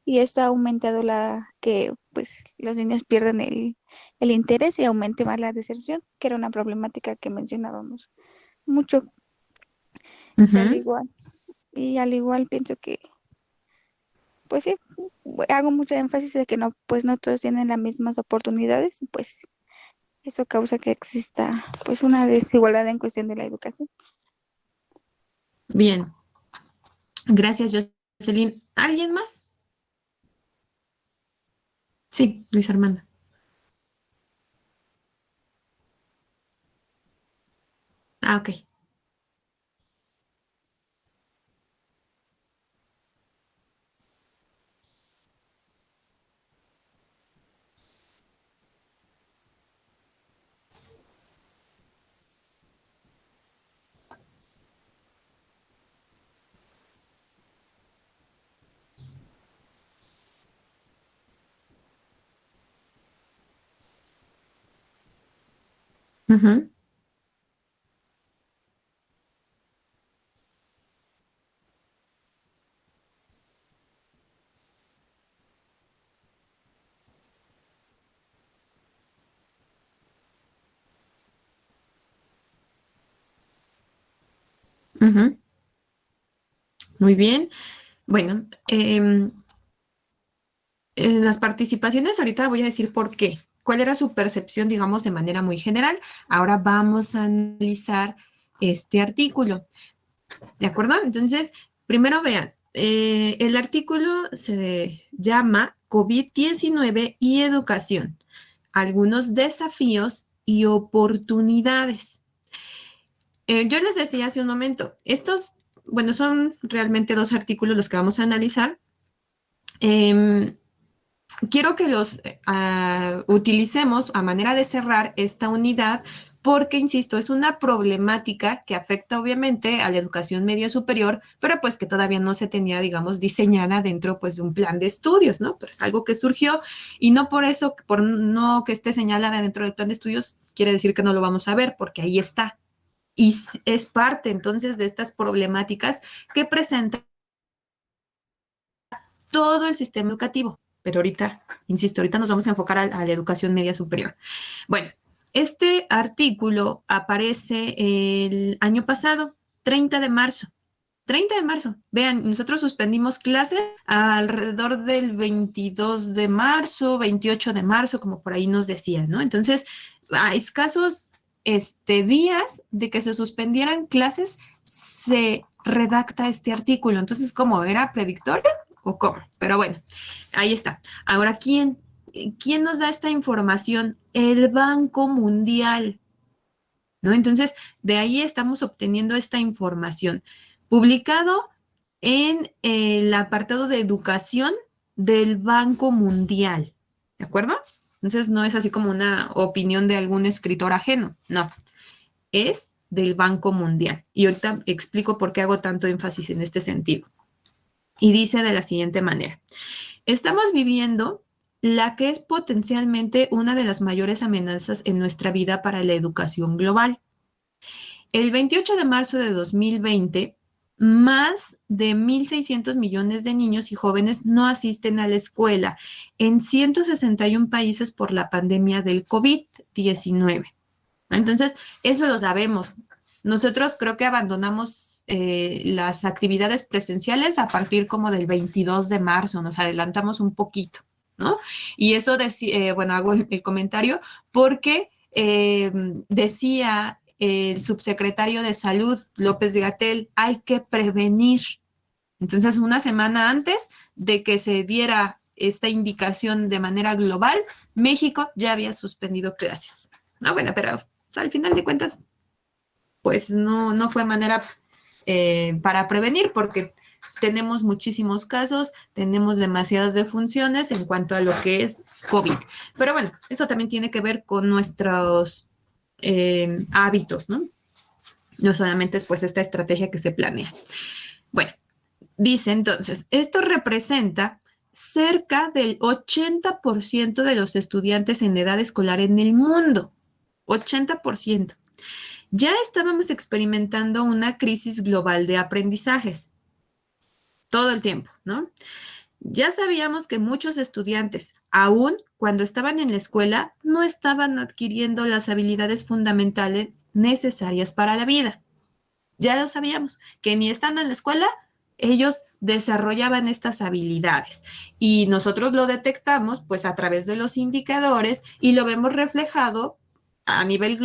Y esto ha aumentado la que pues los niños pierden el interés y aumente más la deserción, que era una problemática que mencionábamos mucho. Y al Ujú. igual, y al igual pienso que pues sí, sí, hago mucho énfasis de que no, pues no todos tienen las mismas oportunidades, y pues eso causa que exista pues una desigualdad en cuestión de la educación. Bien, gracias, Jocelyn. ¿Alguien más? Sí, Luis Armando. Ah, ok. Ujú, ujú. Muy bien. Bueno, en las participaciones ahorita voy a decir por qué. ¿Cuál era su percepción, digamos, de manera muy general? Ahora vamos a analizar este artículo. ¿De acuerdo? Entonces, primero vean, el artículo se llama COVID-19 y educación, algunos desafíos y oportunidades. Yo les decía hace un momento, estos, bueno, son realmente dos artículos los que vamos a analizar. Em, Quiero que los utilicemos a manera de cerrar esta unidad porque, insisto, es una problemática que afecta obviamente a la educación media superior, pero pues que todavía no se tenía, digamos, diseñada dentro pues de un plan de estudios, ¿no? Pero es algo que surgió y no por eso, por no que esté señalada dentro del plan de estudios, quiere decir que no lo vamos a ver, porque ahí está. Y es parte entonces de estas problemáticas que presenta todo el sistema educativo. Pero ahorita, insisto, ahorita nos vamos a enfocar a la educación media superior. Bueno, este artículo aparece el año pasado, 30 de marzo. 30 de marzo. Vean, nosotros suspendimos clases alrededor del 22 de marzo, 28 de marzo, como por ahí nos decían, ¿no? Entonces, a escasos días de que se suspendieran clases, se redacta este artículo. Entonces, ¿cómo era predictorio o cómo? Pero bueno, ahí está. Ahora, ¿quién nos da esta información? El Banco Mundial, ¿no? Entonces, de ahí estamos obteniendo esta información. Publicado en el apartado de educación del Banco Mundial, ¿de acuerdo? Entonces, no es así como una opinión de algún escritor ajeno, no, es del Banco Mundial. Y ahorita explico por qué hago tanto énfasis en este sentido. Y dice de la siguiente manera, estamos viviendo la que es potencialmente una de las mayores amenazas en nuestra vida para la educación global. El 28 de marzo de 2020, más de 1.600 millones de niños y jóvenes no asisten a la escuela en 161 países por la pandemia del COVID-19. Entonces, eso lo sabemos. Nosotros creo que abandonamos las actividades presenciales a partir como del 22 de marzo, nos adelantamos un poquito, ¿no? Y eso, bueno, hago el comentario porque decía el subsecretario de Salud, López-Gatell, hay que prevenir. Entonces, una semana antes de que se diera esta indicación de manera global, México ya había suspendido clases. No, bueno, pero al final de cuentas, pues no fue manera para prevenir, porque tenemos muchísimos casos, tenemos demasiadas defunciones en cuanto a lo que es COVID. Pero bueno, eso también tiene que ver con nuestros hábitos, ¿no? No solamente es pues esta estrategia que se planea. Bueno, dice entonces, esto representa cerca del 80% de los estudiantes en edad escolar en el mundo. 80%. Ya estábamos experimentando una crisis global de aprendizajes todo el tiempo, ¿no? Ya sabíamos que muchos estudiantes, aún cuando estaban en la escuela, no estaban adquiriendo las habilidades fundamentales necesarias para la vida. Ya lo sabíamos, que ni estando en la escuela, ellos desarrollaban estas habilidades. Y nosotros lo detectamos, pues, a través de los indicadores y lo vemos reflejado a nivel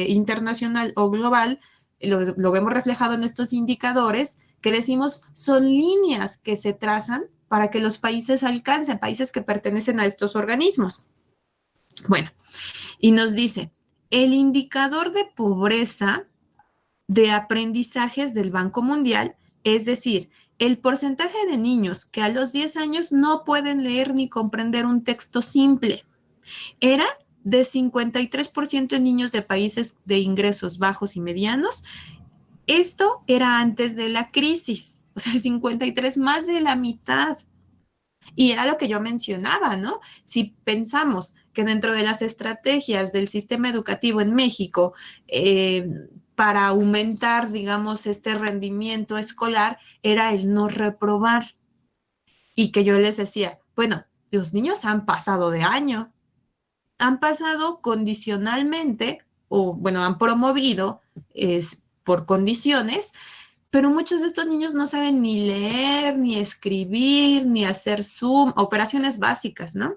internacional o global, lo vemos reflejado en estos indicadores que decimos son líneas que se trazan para que los países alcancen, países que pertenecen a estos organismos. Bueno, y nos dice, el indicador de pobreza de aprendizajes del Banco Mundial, es decir, el porcentaje de niños que a los 10 años no pueden leer ni comprender un texto simple, era de 53% en niños de países de ingresos bajos y medianos. Esto era antes de la crisis, o sea, el 53, más de la mitad. Y era lo que yo mencionaba, ¿no? Si pensamos que dentro de las estrategias del sistema educativo en México, para aumentar, digamos, este rendimiento escolar, era el no reprobar. Y que yo les decía, bueno, los niños han pasado de año, han pasado condicionalmente, o bueno, han promovido por condiciones, pero muchos de estos niños no saben ni leer, ni escribir, ni hacer Zoom, operaciones básicas, ¿no?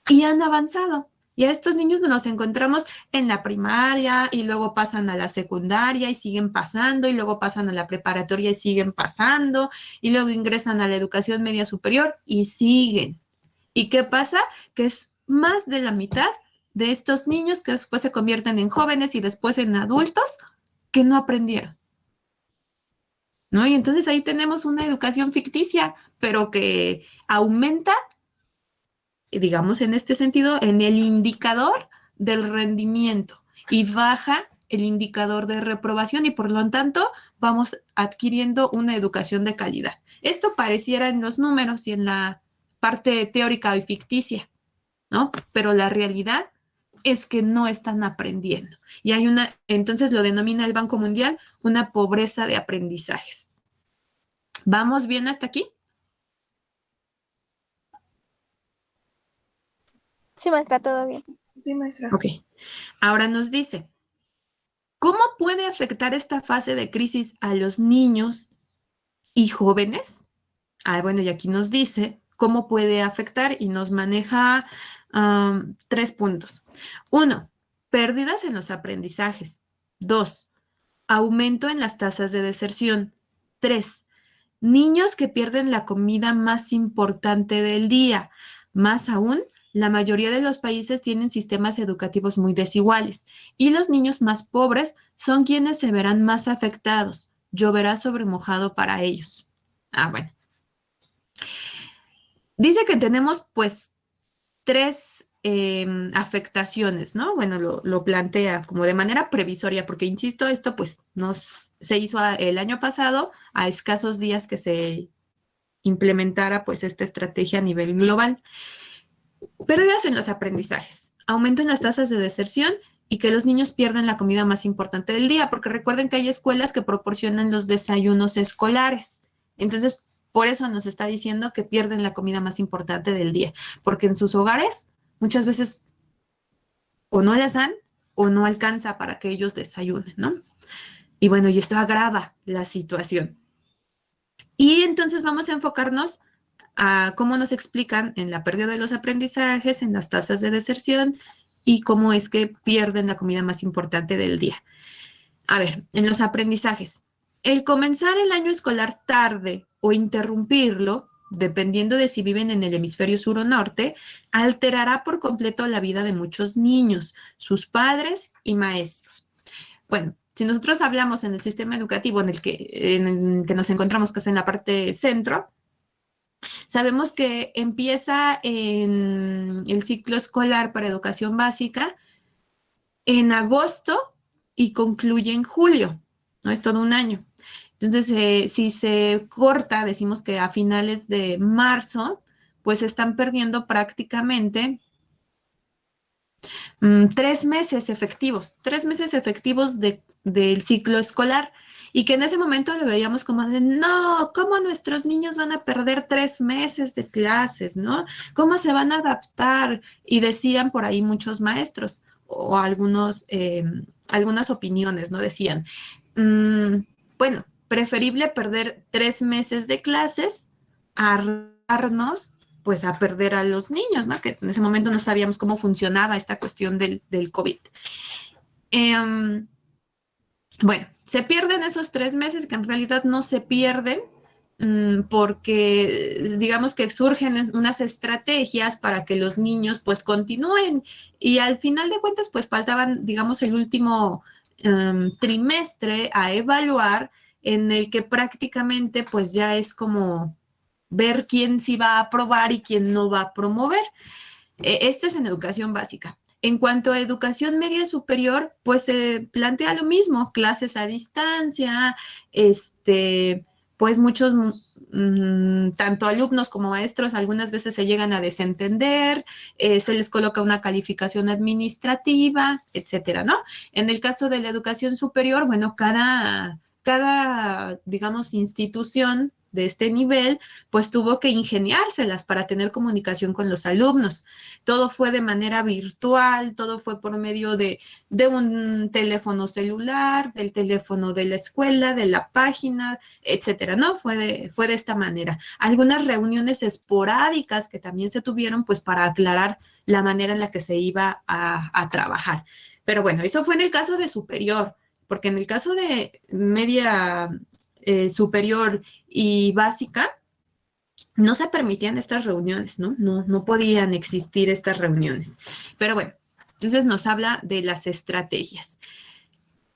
Y han avanzado. Y a estos niños los encontramos en la primaria y luego pasan a la secundaria y siguen pasando y luego pasan a la preparatoria y siguen pasando y luego ingresan a la educación media superior y siguen. ¿Y qué pasa? Que es más de la mitad de estos niños que después se convierten en jóvenes y después en adultos que no aprendieron, ¿no? Y entonces ahí tenemos una educación ficticia, pero que aumenta, digamos en este sentido, en el indicador del rendimiento y baja el indicador de reprobación y por lo tanto vamos adquiriendo una educación de calidad. Esto pareciera en los números y en la parte teórica y ficticia, ¿no? Pero la realidad es que no están aprendiendo. Y hay entonces lo denomina el Banco Mundial, una pobreza de aprendizajes. ¿Vamos bien hasta aquí? Sí, maestra, todo bien. Sí, maestra. Ok. Ahora nos dice, ¿cómo puede afectar esta fase de crisis a los niños y jóvenes? Bueno, y aquí nos dice cómo puede afectar y nos maneja 3 puntos. 1, pérdidas en los aprendizajes. 2, aumento en las tasas de deserción. 3, niños que pierden la comida más importante del día. Más aún, la mayoría de los países tienen sistemas educativos muy desiguales y los niños más pobres son quienes se verán más afectados. Lloverá sobre mojado para ellos. Bueno. Dice que tenemos pues 3 afectaciones, ¿no? Bueno, lo plantea como de manera previsoria, porque insisto, esto pues se hizo el año pasado, a escasos días que se implementara pues esta estrategia a nivel global. Pérdidas en los aprendizajes, aumento en las tasas de deserción y que los niños pierden la comida más importante del día, porque recuerden que hay escuelas que proporcionan los desayunos escolares. Entonces, por eso nos está diciendo que pierden la comida más importante del día, porque en sus hogares muchas veces o no les dan o no alcanza para que ellos desayunen, ¿no? Y bueno, y esto agrava la situación. Y entonces vamos a enfocarnos a cómo nos explican en la pérdida de los aprendizajes, en las tasas de deserción y cómo es que pierden la comida más importante del día. A ver, en los aprendizajes, el comenzar el año escolar tarde o interrumpirlo, dependiendo de si viven en el hemisferio sur o norte, alterará por completo la vida de muchos niños, sus padres y maestros. Bueno, si nosotros hablamos en el sistema educativo en el que nos encontramos, que es en la parte centro, sabemos que empieza en el ciclo escolar para educación básica en agosto y concluye en julio, ¿no? Es todo un año. Entonces, si se corta, decimos que a finales de marzo, pues están perdiendo prácticamente 3 meses efectivos, 3 meses efectivos del ciclo escolar. Y que en ese momento lo veíamos como de, no, ¿cómo nuestros niños van a perder 3 meses de clases, no? ¿Cómo se van a adaptar? Y decían por ahí muchos maestros o algunas opiniones, ¿no? Decían, bueno, preferible perder 3 meses de clases a arriesgarnos pues a perder a los niños, ¿no? Que en ese momento no sabíamos cómo funcionaba esta cuestión del COVID. Bueno, se pierden esos 3 meses que en realidad no se pierden porque digamos que surgen unas estrategias para que los niños pues continúen y al final de cuentas pues faltaban digamos el último trimestre a evaluar en el que prácticamente pues ya es como ver quién sí va a aprobar y quién no va a promover. Esto es en educación básica. En cuanto a educación media superior, pues se plantea lo mismo, clases a distancia, pues muchos, tanto alumnos como maestros, algunas veces se llegan a desentender, se les coloca una calificación administrativa, etcétera, ¿no? En el caso de la educación superior, bueno, cada digamos, institución de este nivel, pues tuvo que ingeniárselas para tener comunicación con los alumnos. Todo fue de manera virtual, todo fue por medio de un teléfono celular, del teléfono de la escuela, de la página, etcétera, ¿no? Fue de esta manera. Algunas reuniones esporádicas que también se tuvieron, pues, para aclarar la manera en la que se iba a trabajar. Pero bueno, eso fue en el caso de superior, porque en el caso de media superior y básica, no se permitían estas reuniones, ¿no? No podían existir estas reuniones. Pero bueno, entonces nos habla de las estrategias.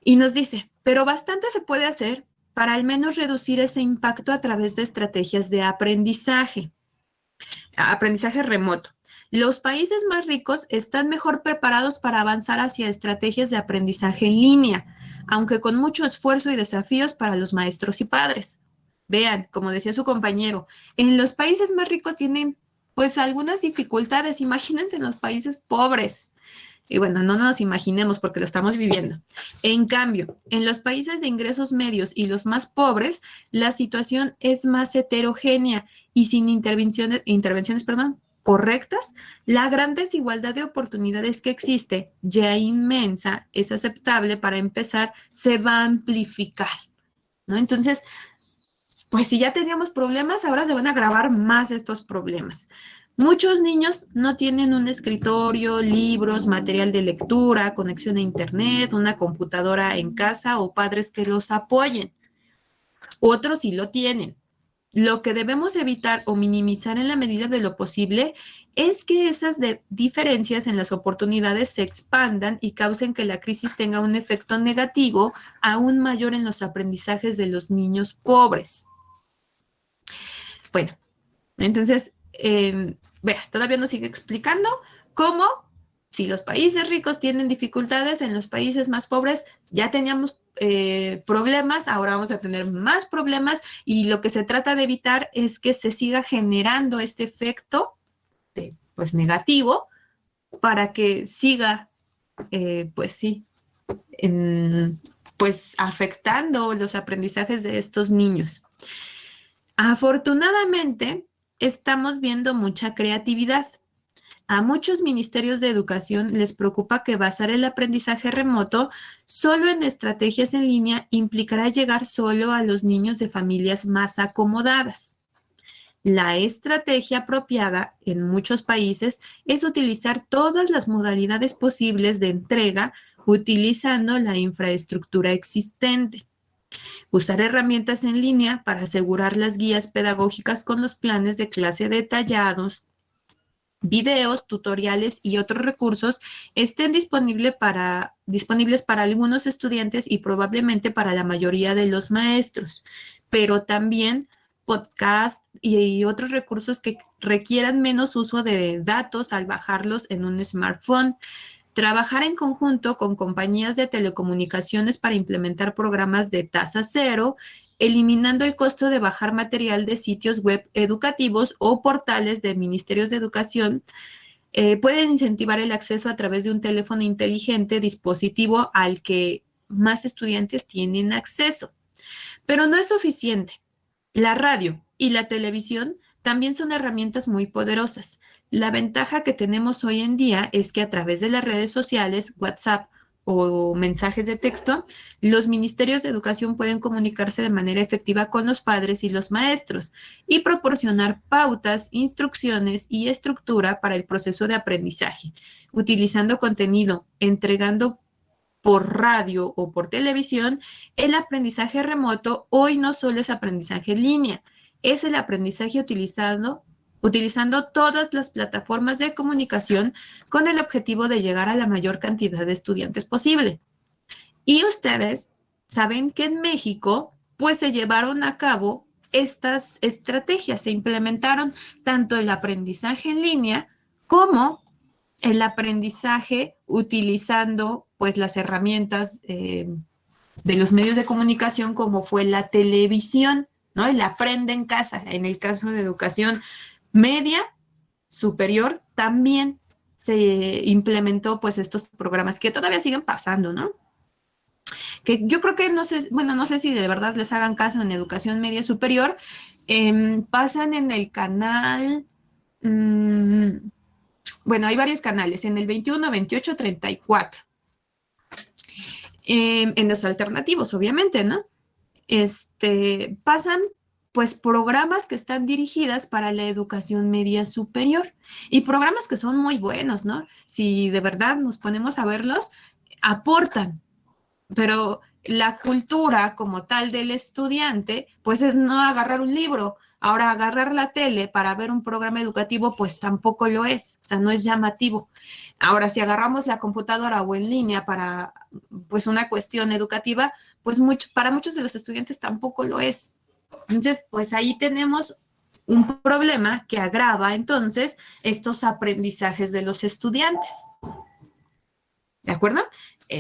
Y nos dice, pero bastante se puede hacer para al menos reducir ese impacto a través de estrategias de aprendizaje remoto. Los países más ricos están mejor preparados para avanzar hacia estrategias de aprendizaje en línea, aunque con mucho esfuerzo y desafíos para los maestros y padres. Vean, como decía su compañero, en los países más ricos tienen pues algunas dificultades, imagínense en los países pobres. Y bueno, no nos imaginemos porque lo estamos viviendo. En cambio, en los países de ingresos medios y los más pobres, la situación es más heterogénea y sin intervenciones, correctas, la gran desigualdad de oportunidades que existe, ya inmensa, es aceptable para empezar, se va a amplificar, ¿no? Entonces, pues si ya teníamos problemas, ahora se van a agravar más estos problemas. Muchos niños no tienen un escritorio, libros, material de lectura, conexión a internet, una computadora en casa o padres que los apoyen. Otros sí lo tienen. Lo que debemos evitar o minimizar en la medida de lo posible es que esas diferencias en las oportunidades se expandan y causen que la crisis tenga un efecto negativo aún mayor en los aprendizajes de los niños pobres. Bueno, entonces, vea, todavía nos sigue explicando cómo si los países ricos tienen dificultades, en los países más pobres ya teníamos problemas, ahora vamos a tener más problemas y lo que se trata de evitar es que se siga generando este efecto pues negativo para que siga, pues sí, pues afectando los aprendizajes de estos niños. Afortunadamente, estamos viendo mucha creatividad. A muchos ministerios de educación les preocupa que basar el aprendizaje remoto solo en estrategias en línea implicará llegar solo a los niños de familias más acomodadas. La estrategia apropiada en muchos países es utilizar todas las modalidades posibles de entrega utilizando la infraestructura existente. Usar herramientas en línea para asegurar las guías pedagógicas con los planes de clase detallados, videos, tutoriales y otros recursos estén disponibles para algunos estudiantes y probablemente para la mayoría de los maestros, pero también podcast y otros recursos que requieran menos uso de datos al bajarlos en un smartphone. Trabajar en conjunto con compañías de telecomunicaciones para implementar programas de tasa cero, eliminando el costo de bajar material de sitios web educativos o portales de ministerios de educación, pueden incentivar el acceso a través de un teléfono inteligente, dispositivo al que más estudiantes tienen acceso. Pero no es suficiente. La radio y la televisión también son herramientas muy poderosas. La ventaja que tenemos hoy en día es que a través de las redes sociales, WhatsApp o mensajes de texto, los ministerios de educación pueden comunicarse de manera efectiva con los padres y los maestros y proporcionar pautas, instrucciones y estructura para el proceso de aprendizaje, utilizando contenido, entregando por radio o por televisión. El aprendizaje remoto hoy no solo es aprendizaje en línea, es el aprendizaje utilizando todas las plataformas de comunicación con el objetivo de llegar a la mayor cantidad de estudiantes posible. Y ustedes saben que en México, pues se llevaron a cabo estas estrategias, se implementaron tanto el aprendizaje en línea como el aprendizaje utilizando pues las herramientas de los medios de comunicación como fue la televisión, ¿no? El aprende en casa. En el caso de educación media, superior, también se implementó pues estos programas que todavía siguen pasando, ¿no? Que yo creo que no sé si de verdad les hagan caso en educación media superior, pasan en el canal, bueno, hay varios canales, en el 21, 28, 34, en los alternativos, obviamente, ¿no? Pasan pues programas que están dirigidas para la educación media superior y programas que son muy buenos, ¿no? Si de verdad nos ponemos a verlos, aportan, pero la cultura como tal del estudiante, pues es no agarrar un libro. Ahora, agarrar la tele para ver un programa educativo, pues tampoco lo es, o sea, no es llamativo. Ahora, si agarramos la computadora o en línea para, pues, una cuestión educativa, pues para muchos de los estudiantes tampoco lo es. Entonces, pues ahí tenemos un problema que agrava entonces estos aprendizajes de los estudiantes. ¿De acuerdo?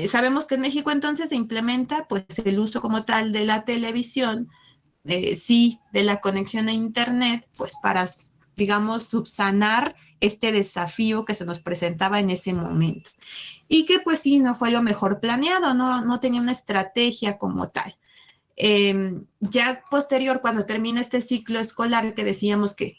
Sabemos que en México entonces se implementa pues el uso como tal de la televisión, sí, de la conexión a internet, pues para, digamos, subsanar este desafío que se nos presentaba en ese momento. Y que pues sí, no fue lo mejor planeado, no tenía una estrategia como tal. Ya posterior, cuando termina este ciclo escolar que decíamos que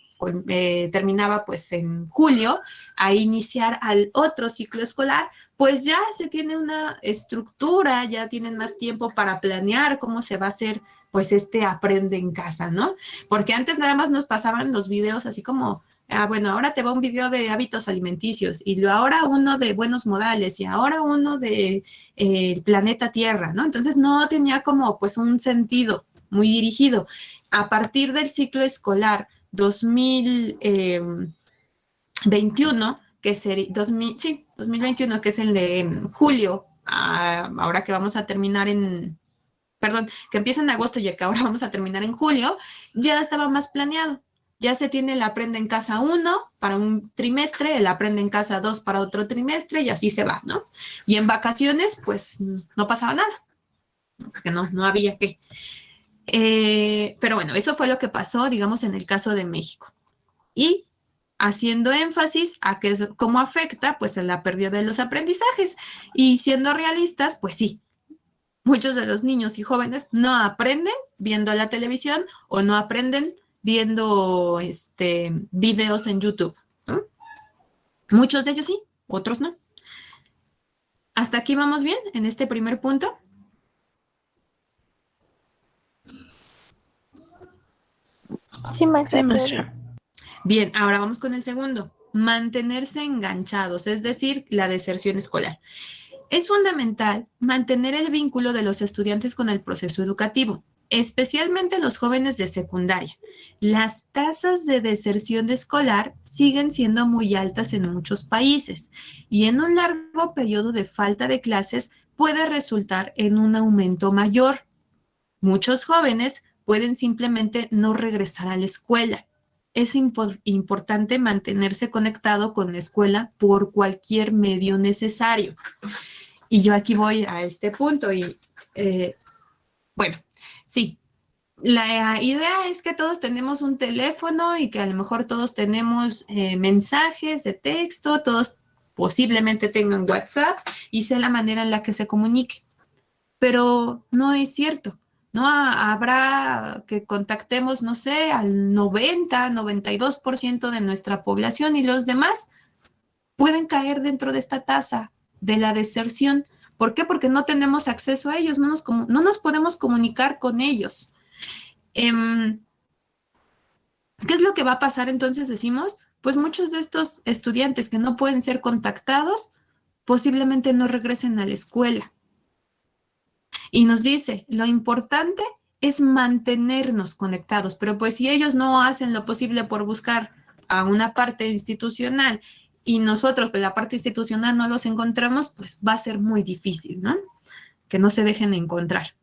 terminaba pues en julio, a iniciar al otro ciclo escolar, pues ya se tiene una estructura, ya tienen más tiempo para planear cómo se va a hacer pues aprende en casa, ¿no? Porque antes nada más nos pasaban los videos así como, bueno, ahora te va un video de hábitos alimenticios y ahora uno de buenos modales y ahora uno de planeta Tierra, ¿no? Entonces no tenía como pues un sentido muy dirigido. A partir del ciclo escolar 2021, que sería 2021, que es el de julio, ahora que vamos a terminar que empieza en agosto y que ahora vamos a terminar en julio, ya estaba más planeado. Ya se tiene el Aprende en Casa 1 para un trimestre, el Aprende en Casa 2 para otro trimestre y así se va, ¿no? Y en vacaciones, pues no pasaba nada, porque no había qué. Pero bueno, eso fue lo que pasó, digamos, en el caso de México. Y haciendo énfasis a cómo afecta pues a la pérdida de los aprendizajes. Y siendo realistas, pues sí, muchos de los niños y jóvenes no aprenden viendo la televisión o no aprenden viendo videos en YouTube, ¿no? Muchos de ellos sí, otros no. ¿Hasta aquí vamos bien en este primer punto? Sí, maestra. Sí, maestra. Bien, ahora vamos con el segundo. Mantenerse enganchados, es decir, la deserción escolar. Es fundamental mantener el vínculo de los estudiantes con el proceso educativo, especialmente los jóvenes de secundaria. Las tasas de deserción escolar siguen siendo muy altas en muchos países y en un largo periodo de falta de clases puede resultar en un aumento mayor. Muchos jóvenes pueden simplemente no regresar a la escuela. Es importante mantenerse conectado con la escuela por cualquier medio necesario. Y yo aquí voy a este punto y, bueno, sí, la idea es que todos tenemos un teléfono y que a lo mejor todos tenemos mensajes de texto, todos posiblemente tengan WhatsApp y sea la manera en la que se comunique. Pero no es cierto, ¿no? Habrá que contactemos, no sé, al 92% de nuestra población y los demás pueden caer dentro de esta tasa de la deserción. ¿Por qué? Porque no tenemos acceso a ellos, no nos podemos comunicar con ellos. ¿Qué es lo que va a pasar entonces, decimos? Pues muchos de estos estudiantes que no pueden ser contactados posiblemente no regresen a la escuela. Y nos dice, lo importante es mantenernos conectados, pero pues si ellos no hacen lo posible por buscar a una parte institucional y nosotros, pues la parte institucional no los encontramos, pues va a ser muy difícil, ¿no? Que no se dejen encontrar.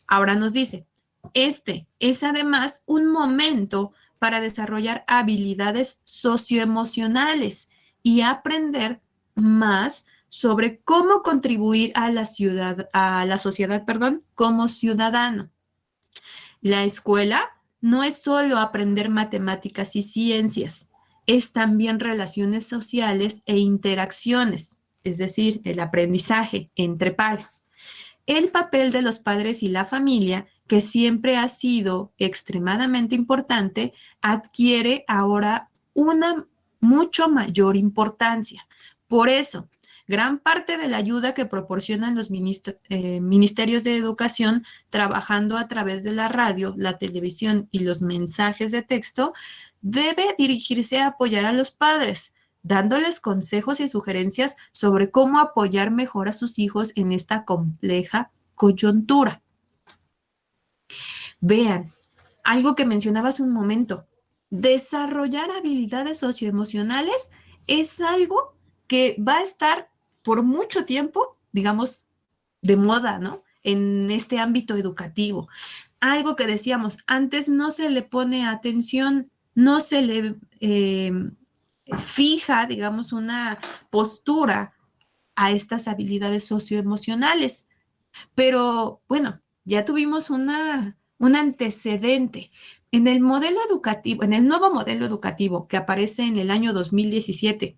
Ahora nos dice, es además un momento para desarrollar habilidades socioemocionales y aprender más sobre cómo contribuir a la sociedad, como ciudadano. La escuela no es solo aprender matemáticas y ciencias, es también relaciones sociales e interacciones, es decir, el aprendizaje entre pares. El papel de los padres y la familia, que siempre ha sido extremadamente importante, adquiere ahora una mucho mayor importancia. Por eso, gran parte de la ayuda que proporcionan los ministerios de educación trabajando a través de la radio, la televisión y los mensajes de texto debe dirigirse a apoyar a los padres, dándoles consejos y sugerencias sobre cómo apoyar mejor a sus hijos en esta compleja coyuntura. Vean, algo que mencionaba hace un momento, desarrollar habilidades socioemocionales es algo que va a estar por mucho tiempo, digamos, de moda, ¿no? En este ámbito educativo. Algo que decíamos, antes no se le pone atención, no se le fija, digamos, una postura a estas habilidades socioemocionales. Pero bueno, ya tuvimos un antecedente. En el modelo educativo, en el nuevo modelo educativo que aparece en el año 2017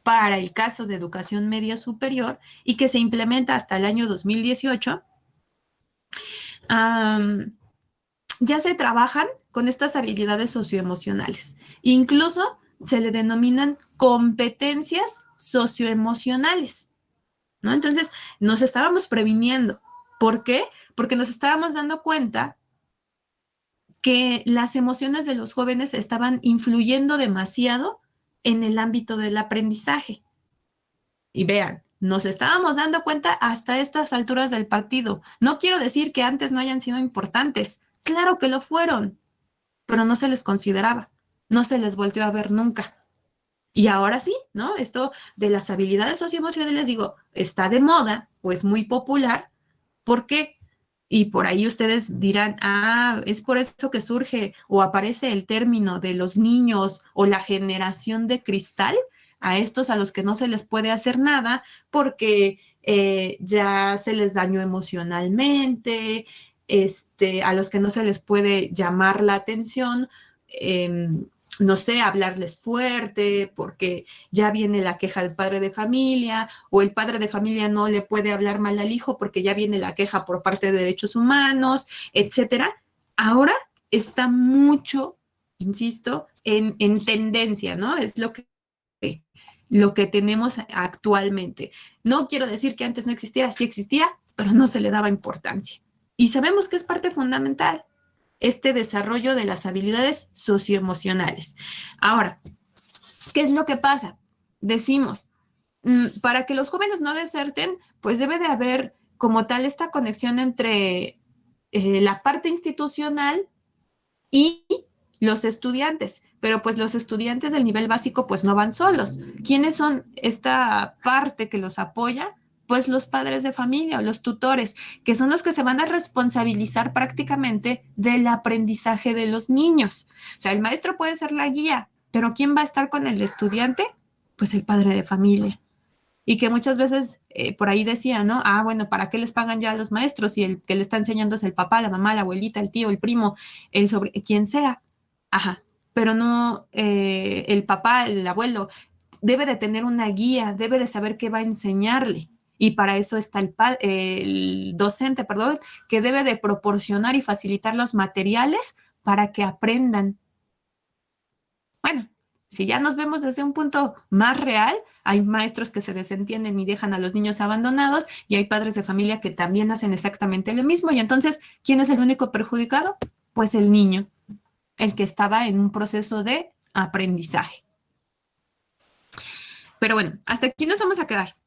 para el caso de educación media superior y que se implementa hasta el año 2018, ya se trabajan con estas habilidades socioemocionales. Incluso se le denominan competencias socioemocionales, ¿no? Entonces, nos estábamos previniendo. ¿Por qué? Porque nos estábamos dando cuenta que las emociones de los jóvenes estaban influyendo demasiado en el ámbito del aprendizaje. Y vean, nos estábamos dando cuenta hasta estas alturas del partido. No quiero decir que antes no hayan sido importantes. Claro que lo fueron, pero no se les consideraba, no se les volteó a ver nunca. Y ahora sí, ¿no? Esto de las habilidades socioemocionales, digo, está de moda o es muy popular. ¿Por qué? Y por ahí ustedes dirán, es por eso que surge o aparece el término de los niños o la generación de cristal, a estos a los que no se les puede hacer nada porque ya se les dañó emocionalmente, a los que no se les puede llamar la atención no sé, hablarles fuerte porque ya viene la queja del padre de familia, o el padre de familia no le puede hablar mal al hijo porque ya viene la queja por parte de derechos humanos, etcétera. Ahora está mucho, insisto, en tendencia, ¿no? Es lo que tenemos actualmente. No quiero decir que antes no existiera, sí existía, pero no se le daba importancia. Y sabemos que es parte fundamental este desarrollo de las habilidades socioemocionales. Ahora, ¿qué es lo que pasa? Decimos, para que los jóvenes no deserten, pues debe de haber como tal esta conexión entre la parte institucional y los estudiantes, pero pues los estudiantes del nivel básico pues no van solos. ¿Quiénes son esta parte que los apoya? Pues los padres de familia o los tutores, que son los que se van a responsabilizar prácticamente del aprendizaje de los niños. O sea, el maestro puede ser la guía, pero ¿quién va a estar con el estudiante? Pues el padre de familia. Y que muchas veces por ahí decía, ¿no? Ah, bueno, ¿para qué les pagan ya a los maestros si el que le está enseñando es el papá, la mamá, la abuelita, el tío, el primo, el sobre, quien sea? Ajá, pero no el papá, el abuelo, debe de tener una guía, debe de saber qué va a enseñarle. Y para eso está el docente, perdón, que debe de proporcionar y facilitar los materiales para que aprendan. Bueno, si ya nos vemos desde un punto más real, hay maestros que se desentienden y dejan a los niños abandonados y hay padres de familia que también hacen exactamente lo mismo. Y entonces, ¿quién es el único perjudicado? Pues el niño, el que estaba en un proceso de aprendizaje. Pero bueno, hasta aquí nos vamos a quedar.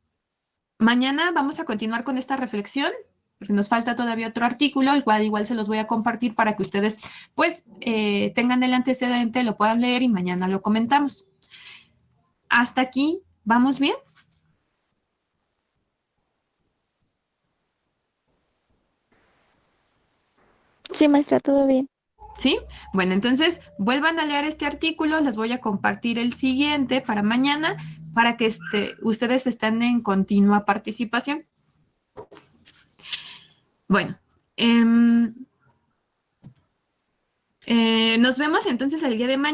Mañana vamos a continuar con esta reflexión, porque nos falta todavía otro artículo, el cual igual se los voy a compartir para que ustedes pues tengan el antecedente, lo puedan leer y mañana lo comentamos. Hasta aquí, ¿vamos bien? Sí, maestra, todo bien. ¿Sí? Bueno, entonces vuelvan a leer este artículo, les voy a compartir el siguiente para mañana, para que ustedes estén en continua participación. Bueno, nos vemos entonces el día de mañana.